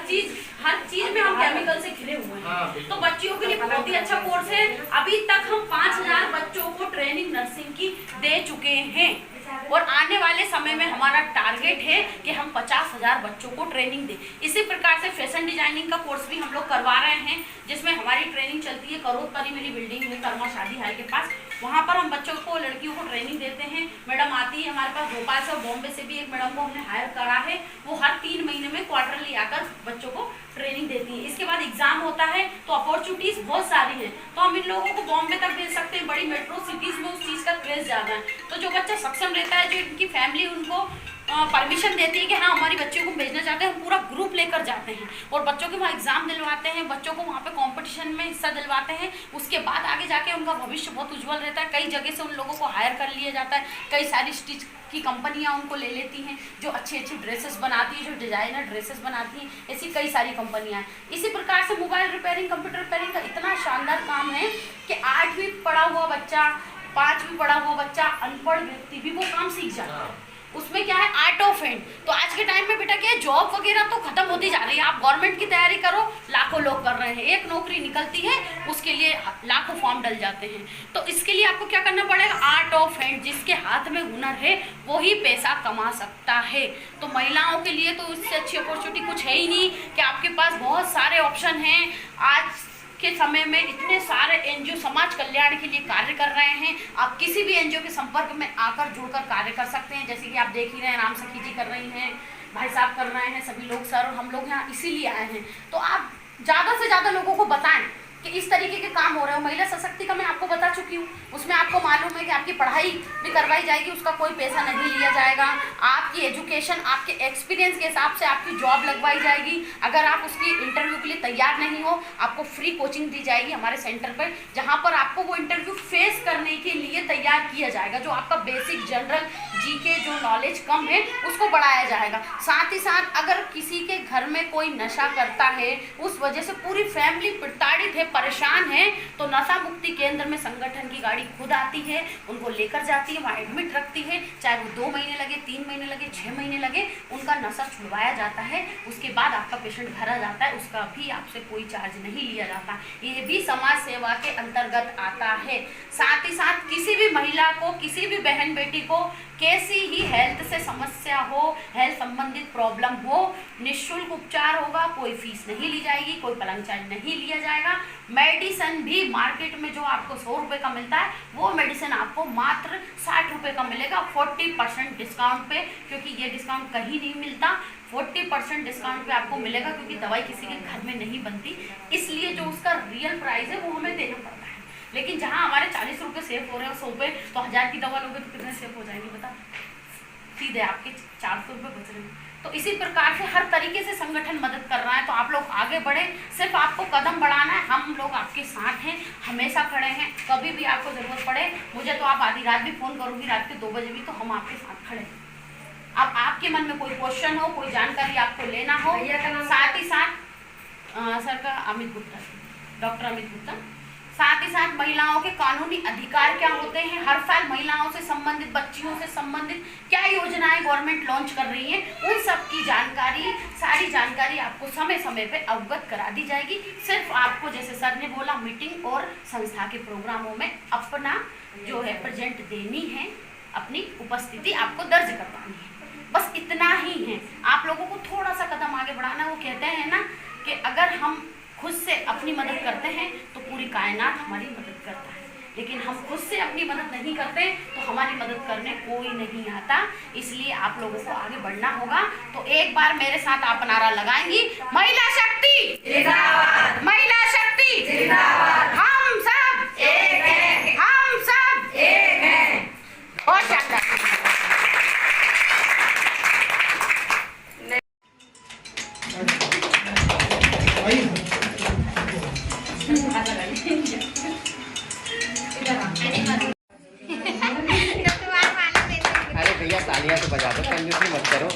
चीज में हम केमिकल से घिरे हुए हैं। तो बच्चियों के लिए बहुत ही अच्छा कोर्स है। अभी तक हम 5000 बच्चों को ट्रेनिंग नर्सिंग की दे चुके हैं और आने वाले समय में हमारा टारगेट है कि हम 50,000 बच्चों को ट्रेनिंग दें। इसी प्रकार से फैशन डिजाइनिंग का कोर्स भी हम लोग करवा रहे हैं, जिसमें हमारी ट्रेनिंग चलती है। करोड़पति मेरी बिल्डिंग है कर्मा शादी हाल के पास, वहाँ पर हम बच्चों को, लड़कियों को ट्रेनिंग देते हैं। मैडम आती है हमारे पास भोपाल से और बॉम्बे से भी एक मैडम को हमने हायर करा है। वो हर 3 महीने में क्वार्टरली आकर बच्चों को ट्रेनिंग देती है। इसके बाद एग्जाम होता है तो अपॉर्चुनिटीज बहुत सारी हैं, तो हम इन लोगों को बॉम्बे तक भेज सकते हैं। बड़ी मेट्रो सिटीज में उस चीज़ का क्रेज ज़्यादा है। तो जो बच्चा सक्षम रहता है, जो इनकी फैमिली उनको परमिशन देती है कि हाँ हमारी बच्चे को भेजना चाहते हैं, हम पूरा ग्रुप लेकर जाते हैं और बच्चों के वहाँ एग्जाम दिलवाते हैं, बच्चों को वहाँ पे कंपटीशन में हिस्सा दिलवाते हैं। उसके बाद आगे जाके उनका भविष्य बहुत उज्जवल रहता है। कई जगह से उन लोगों को हायर कर लिया जाता है। कई सारी स्टिच की कंपनियां उनको ले लेती हैं, जो अच्छी अच्छी ड्रेसेस बनाती है, जो डिजाइनर ड्रेसेस बनाती हैं। ऐसी कई सारी कंपनियां हैं। इसी प्रकार से मोबाइल रिपेयरिंग, कंप्यूटर रिपेयरिंग का इतना शानदार काम है कि 8वीं पढ़ा हुआ बच्चा, 5वीं पढ़ा हुआ बच्चा, अनपढ़ व्यक्ति भी वो काम सीख जाता है। उसमें क्या है, आर्ट ऑफ हैंड। तो आज के टाइम में बेटा क्या है, जॉब वगैरह तो खत्म होती जा रही है। आप गवर्नमेंट की तैयारी करो, लाखों लोग कर रहे हैं। एक नौकरी निकलती है, उसके लिए लाखों फॉर्म डल जाते हैं। तो इसके लिए आपको क्या करना पड़ेगा, आर्ट ऑफ हैंड। जिसके हाथ में हुनर है वो ही पैसा कमा सकता है। तो महिलाओं के लिए तो इससे अच्छी अपॉर्चुनिटी कुछ है ही नहीं कि आपके पास बहुत सारे ऑप्शन हैं। आज के समय में इतने सारे एनजीओ समाज कल्याण के लिए कार्य कर रहे हैं। आप किसी भी एनजीओ के संपर्क में आकर जुड़कर कार्य कर सकते हैं। जैसे कि आप देख ही रहे हैं, राम सखी जी कर रही हैं, भाई साहब कर रहे हैं, सभी लोग सर, और हम लोग यहाँ इसीलिए आए हैं। तो आप ज़्यादा से ज़्यादा लोगों को बताएं कि इस तरीके के काम हो रहे हो। महिला सशक्ति का मैं आपको बता चुकी हूँ, उसमें आपको मालूम है कि आपकी पढ़ाई भी करवाई जाएगी, उसका कोई पैसा नहीं लिया जाएगा। आपकी एजुकेशन, आपके एक्सपीरियंस के हिसाब से आपकी जॉब लगवाई जाएगी। अगर आप उसकी इंटरव्यू के लिए तैयार नहीं हो, आपको फ्री कोचिंग दी जाएगी हमारे सेंटर पर, जहाँ पर आपको वो इंटरव्यू फेस करने के लिए तैयार किया जाएगा। जो आपका बेसिक जनरल जीके जो नॉलेज कम है उसको बढ़ाया जाएगा। साथ ही साथ अगर किसी के घर में कोई नशा करता है, उस वजह से पूरी फैमिली प्रताड़ित है, परेशान है, तो नशा मुक्ति केंद्र में संगठन की गाड़ी खुद आती है, उनको लेकर जाती है, वहाँ एडमिट रखती है। चाहे वो 2 महीने लगे, 3 महीने लगे, 6 महीने लगे, उनका नशा छुड़वाया जाता है। उसके बाद आपका पेशेंट घर आ जाता है, उसका भी आपसे कोई चार्ज नहीं लिया जाता। ये भी समाज सेवा के अंतर्गत आता है। साथ ही साथ किसी भी महिला को, किसी भी बहन बेटी को कैसी ही हेल्थ से समस्या हो, हेल्थ संबंधित प्रॉब्लम हो, निःशुल्क उपचार होगा। कोई फीस नहीं ली जाएगी, कोई पलंग चार्ज नहीं लिया जाएगा। मेडिसिन भी मार्केट में जो आपको 100 रुपये का मिलता है, वो मेडिसिन आपको मात्र 60 रुपये का मिलेगा, 40% डिस्काउंट पे। क्योंकि ये डिस्काउंट कहीं नहीं मिलता, 40% डिस्काउंट पे आपको मिलेगा, क्योंकि दवाई किसी के घर में नहीं बनती, इसलिए जो उसका रियल प्राइस है वो हमें देना पड़ता है। लेकिन जहाँ हमारे 40 रुपये सेव हो रहे हैं 100 रुपये, तो 1000 की दवा लोगे तो कितने सेव हो जाएंगे बता। सीधे आपके 400 रुपये बच रहे हैं। तो इसी प्रकार से हर तरीके से संगठन मदद कर रहा है। तो आप लोग आगे बढ़े, सिर्फ आपको कदम बढ़ाना है, हम लोग आपके साथ हैं, हमेशा खड़े हैं। कभी भी आपको ज़रूरत पड़े मुझे तो आप आधी रात भी फ़ोन करोगी, रात के 2 बजे भी, तो हम आपके साथ खड़े हैं। अब आपके मन में कोई क्वेश्चन हो, कोई जानकारी आपको लेना हो, साथ ही साथ सर का अमित गुप्ता, डॉक्टर अमित गुप्ता, साथ ही साथ महिलाओं के कानूनी अधिकार क्या होते हैं, हर साल महिलाओं से संबंधित, बच्चियों से संबंधित क्या योजनाएं गवर्नमेंट लॉन्च कर रही है, उन सब की जानकारी, सारी जानकारी आपको समय समय पे अवगत करा दी जाएगी। सिर्फ आपको जैसे सर ने बोला मीटिंग और संस्था के प्रोग्रामों में अपना जो है प्रेजेंट देनी है, अपनी उपस्थिति आपको दर्ज करवानी है, बस इतना ही है। आप लोगों को थोड़ा सा कदम आगे बढ़ाना। वो कहते हैं ना कि अगर हम खुद से अपनी मदद करते हैं तो पूरी कायनात हमारी मदद करता है, लेकिन हम खुद से अपनी मदद नहीं करते तो हमारी मदद करने कोई नहीं आता। इसलिए आप लोगों को आगे बढ़ना होगा। तो एक बार मेरे साथ आप नारा लगाएंगी, महिला शक्ति जिंदाबाद, महिला शक्ति जिंदाबाद, हम सब एक हैं, हम सब एक हैं। बहुत शानदार। अरे भैया तालियां तो बजा दो, कंजूसी मत करो।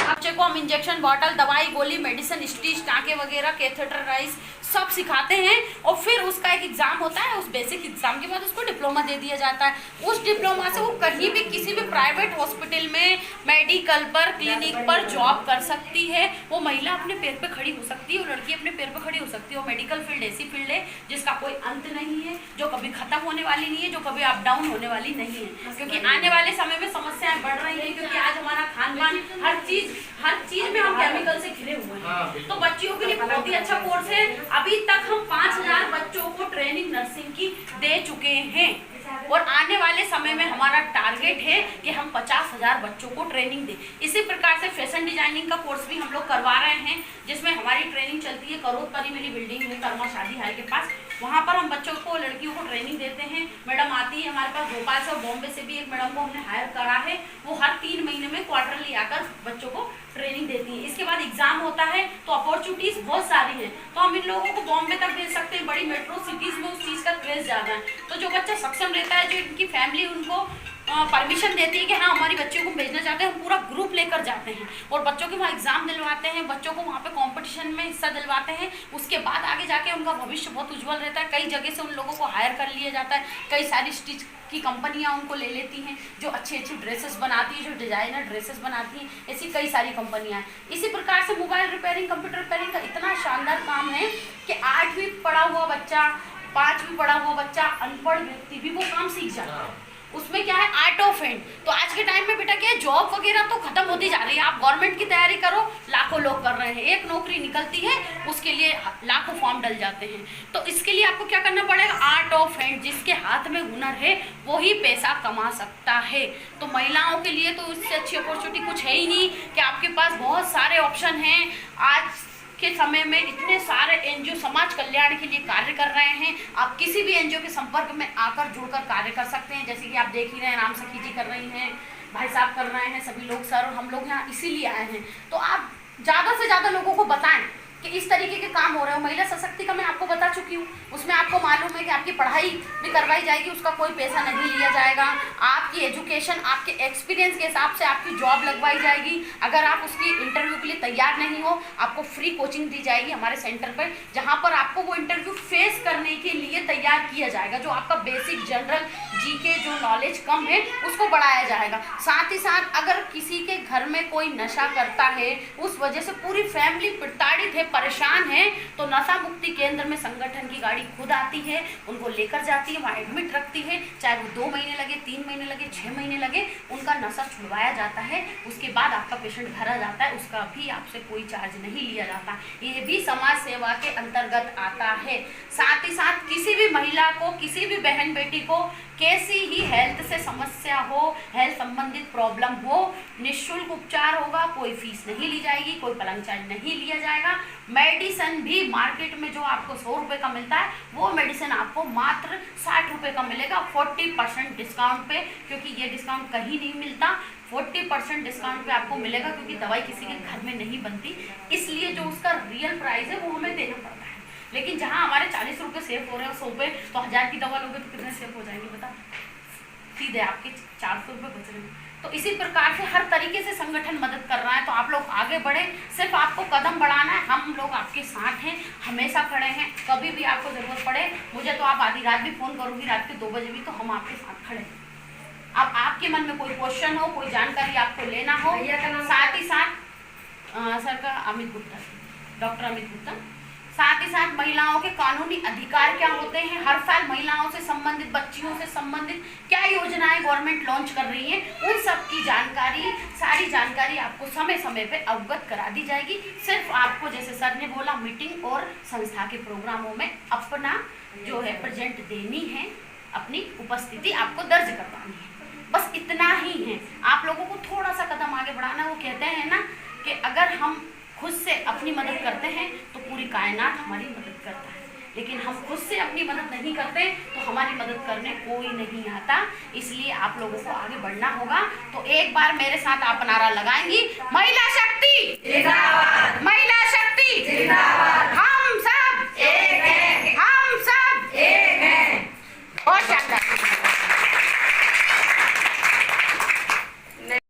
बच्चे को हम इंजेक्शन, बॉटल, दवाई, गोली, मेडिसिन, स्टिच, टाँके वगैरह, कैथेटराइज सब सिखाते हैं और फिर उसका एक एग्ज़ाम होता है। उस बेसिक एग्ज़ाम के बाद उसको डिप्लोमा दे दिया जाता है। उस डिप्लोमा से वो कहीं भी किसी भी प्राइवेट हॉस्पिटल में, मेडिकल पर, क्लिनिक पर जॉब कर सकती है। वो महिला अपने पैर पे खड़ी हो सकती है, वो लड़की अपने पैर पे खड़ी हो सकती है। वो मेडिकल फील्ड ऐसी फील्ड है जिसका कोई अंत नहीं है, जो कभी ख़त्म होने वाली नहीं है, जो कभी अप डाउन होने वाली नहीं है। क्योंकि आने वाले समय में समस्याएं बढ़ रही हैं, क्योंकि आज हमारा खान पान, हर चीज़ में हम केमिकल से घिरे हुए हैं। तो बच्चियों के लिए बहुत ही अच्छा कोर्स है। अभी तक हम 5000 बच्चों को ट्रेनिंग नर्सिंग की दे चुके हैं और आने वाले समय में हमारा टारगेट है कि हम 50,000 बच्चों को ट्रेनिंग दें। इसी प्रकार से फैशन डिजाइनिंग का कोर्स भी हम लोग करवा रहे हैं, जिसमें हमारी ट्रेनिंग चलती है करोड़पति मेरी बिल्डिंग है कर्मा शादी हाल के पास। वहाँ पर हम बच्चों को, लड़कियों को ट्रेनिंग देते हैं। मैडम आती है हमारे पास भोपाल से और बॉम्बे से भी एक मैडम को हमने हायर करा है। वो हर 3 महीने में क्वार्टरली आकर बच्चों को ट्रेनिंग देती है। इसके बाद एग्जाम होता है तो अपॉर्चुनिटीज बहुत सारी हैं, तो हम इन लोगों को बॉम्बे तक भेज सकते हैं। बड़ी मेट्रो सिटीज में उस चीज़ का क्रेज ज़्यादा है। तो जो बच्चा सक्षम रहता है, जो इनकी फैमिली उनको परमिशन देती है कि हाँ हमारी बच्चियों को भेजना चाहते हैं, हम पूरा ग्रुप लेकर जाते हैं और बच्चों के वहाँ एग्जाम दिलवाते हैं, बच्चों को वहाँ पे कंपटीशन में हिस्सा दिलवाते हैं। उसके बाद आगे जाके उनका भविष्य बहुत उज्जवल रहता है। कई जगह से उन लोगों को हायर कर लिया जाता है। कई सारी स्टिच की कंपनियां उनको ले लेती हैं, जो अच्छी अच्छी ड्रेसेस बनाती है, जो डिजाइनर ड्रेसेस बनाती हैं। ऐसी कई सारी कंपनियां हैं। इसी प्रकार से मोबाइल रिपेयरिंग, कंप्यूटर रिपेयरिंग का इतना शानदार काम है कि 8वीं पढ़ा हुआ बच्चा, 5वीं पढ़ा हुआ बच्चा, अनपढ़ व्यक्ति भी वो काम सीख जाता है। उसमें क्या है, आर्ट ऑफ हैंड। तो आज के टाइम में बेटा क्या है, जॉब वगैरह तो खत्म होती जा रही है। आप गवर्नमेंट की तैयारी करो, लाखों लोग कर रहे हैं। एक नौकरी निकलती है, उसके लिए लाखों फॉर्म डल जाते हैं। तो इसके लिए आपको क्या करना पड़ेगा, आर्ट ऑफ हैंड। जिसके हाथ में हुनर है वही पैसा कमा सकता है। तो महिलाओं के लिए तो इससे अच्छी अपॉर्चुनिटी कुछ है ही नहीं कि आपके पास बहुत सारे ऑप्शन हैं। आज के समय में इतने सारे एनजीओ समाज कल्याण के लिए कार्य कर रहे हैं। आप किसी भी एनजीओ के संपर्क में आकर जुड़कर कार्य कर सकते हैं। जैसे कि आप देख ही रहे हैं, राम सखी जी कर रही हैं, भाई साहब कर रहे हैं, सभी लोग सर और हम लोग यहाँ इसीलिए आए हैं। तो आप ज़्यादा से ज़्यादा लोगों को बताएं कि इस तरीके के काम हो रहे हो। महिला सशक्तिकरण मैं आपको बता चुकी हूँ, उसमें आपको मालूम है कि आपकी पढ़ाई भी करवाई जाएगी, उसका कोई पैसा नहीं लिया जाएगा। आपकी एजुकेशन, आपके एक्सपीरियंस के हिसाब से आपकी जॉब लगवाई जाएगी। अगर आप उसकी इंटरव्यू के लिए तैयार नहीं हो, आपको फ्री कोचिंग दी जाएगी हमारे सेंटर पर, जहाँ पर आपको वो इंटरव्यू फेस करने के लिए तैयार किया जाएगा। जो आपका बेसिक जनरल जीके जो नॉलेज कम है उसको बढ़ाया जाएगा। साथ ही साथ अगर किसी के घर में कोई नशा करता है, उस वजह से पूरी फैमिली प्रताड़ित है, परेशान है, तो नशा मुक्ति केंद्र में संगठन की गाड़ी खुद आती है, उनको लेकर जाती है, वहाँ एडमिट रखती है। चाहे वो 2 महीने लगे, 3 महीने लगे, 6 महीने लगे, उनका नशा छुड़वाया जाता है। उसके बाद आपका पेशेंट घर आ जाता है, उसका भी आपसे कोई चार्ज नहीं लिया जाता। ये भी समाज सेवा के अंतर्गत आता है। साथ ही साथ किसी भी महिला को, किसी भी बहन बेटी को कैसी ही हेल्थ से समस्या हो, हेल्थ संबंधित प्रॉब्लम हो, निःशुल्क उपचार होगा। कोई फीस नहीं ली जाएगी, कोई पलंग चार्ज नहीं लिया जाएगा। मेडिसिन भी मार्केट में जो आपको 100 रुपये का मिलता है, वो मेडिसिन आपको मात्र 60 रुपये का मिलेगा, 40% डिस्काउंट पे, क्योंकि ये डिस्काउंट कहीं नहीं मिलता। 40% डिस्काउंट पे आपको मिलेगा, क्योंकि दवाई किसी के घर में नहीं बनती, इसलिए जो उसका रियल प्राइस है वो हमें देना पड़ता है। लेकिन जहाँ हमारे 40 रुपये सेव हो रहे हैं 100 पे, तो 1000 की दवा लोगे तो कितने सेव हो जाएंगे बता, सीधे आपके 400 रुपये बच रहे हैं। तो इसी प्रकार से हर तरीके से संगठन मदद कर रहा है, तो आप लोग आगे बढ़े, सिर्फ आपको कदम बढ़ाना है, हम लोग आपके साथ हैं, हमेशा खड़े हैं, कभी भी आपको ज़रूरत पड़े मुझे तो आप आधी रात भी फ़ोन करोगी, रात के 2 बजे भी, तो हम आपके साथ खड़े हैं। अब आपके मन में कोई क्वेश्चन हो, कोई जानकारी आपको लेना हो, साथ ही साथ सर का अमित गुप्ता, डॉक्टर अमित गुप्ता, साथ ही साथ महिलाओं के कानूनी अधिकार क्या होते हैं, हर साल महिलाओं से संबंधित, बच्चियों से संबंधित क्या योजनाएं गवर्नमेंट लॉन्च कर रही है, उन सब की जानकारी, सारी जानकारी आपको समय समय पे अवगत करा दी जाएगी। सिर्फ आपको जैसे सर ने बोला मीटिंग और संस्था के प्रोग्रामों में अपना जो है प्रेजेंट देनी है, अपनी उपस्थिति आपको दर्ज करवानी है, बस इतना ही है। आप लोगों को थोड़ा सा कदम आगे बढ़ाना है। वो कहते हैं ना कि अगर हम खुद से अपनी मदद करते हैं तो पूरी कायनात हमारी मदद करता है, लेकिन हम खुद से अपनी मदद नहीं करते तो हमारी मदद करने कोई नहीं आता। इसलिए आप लोगों को आगे बढ़ना होगा। तो एक बार मेरे साथ आप नारा लगाएंगी, महिला शक्ति जिंदाबाद, महिला शक्ति जिंदाबाद, हम सब एक हैं, हम सब एक हैं। बहुत शानदार।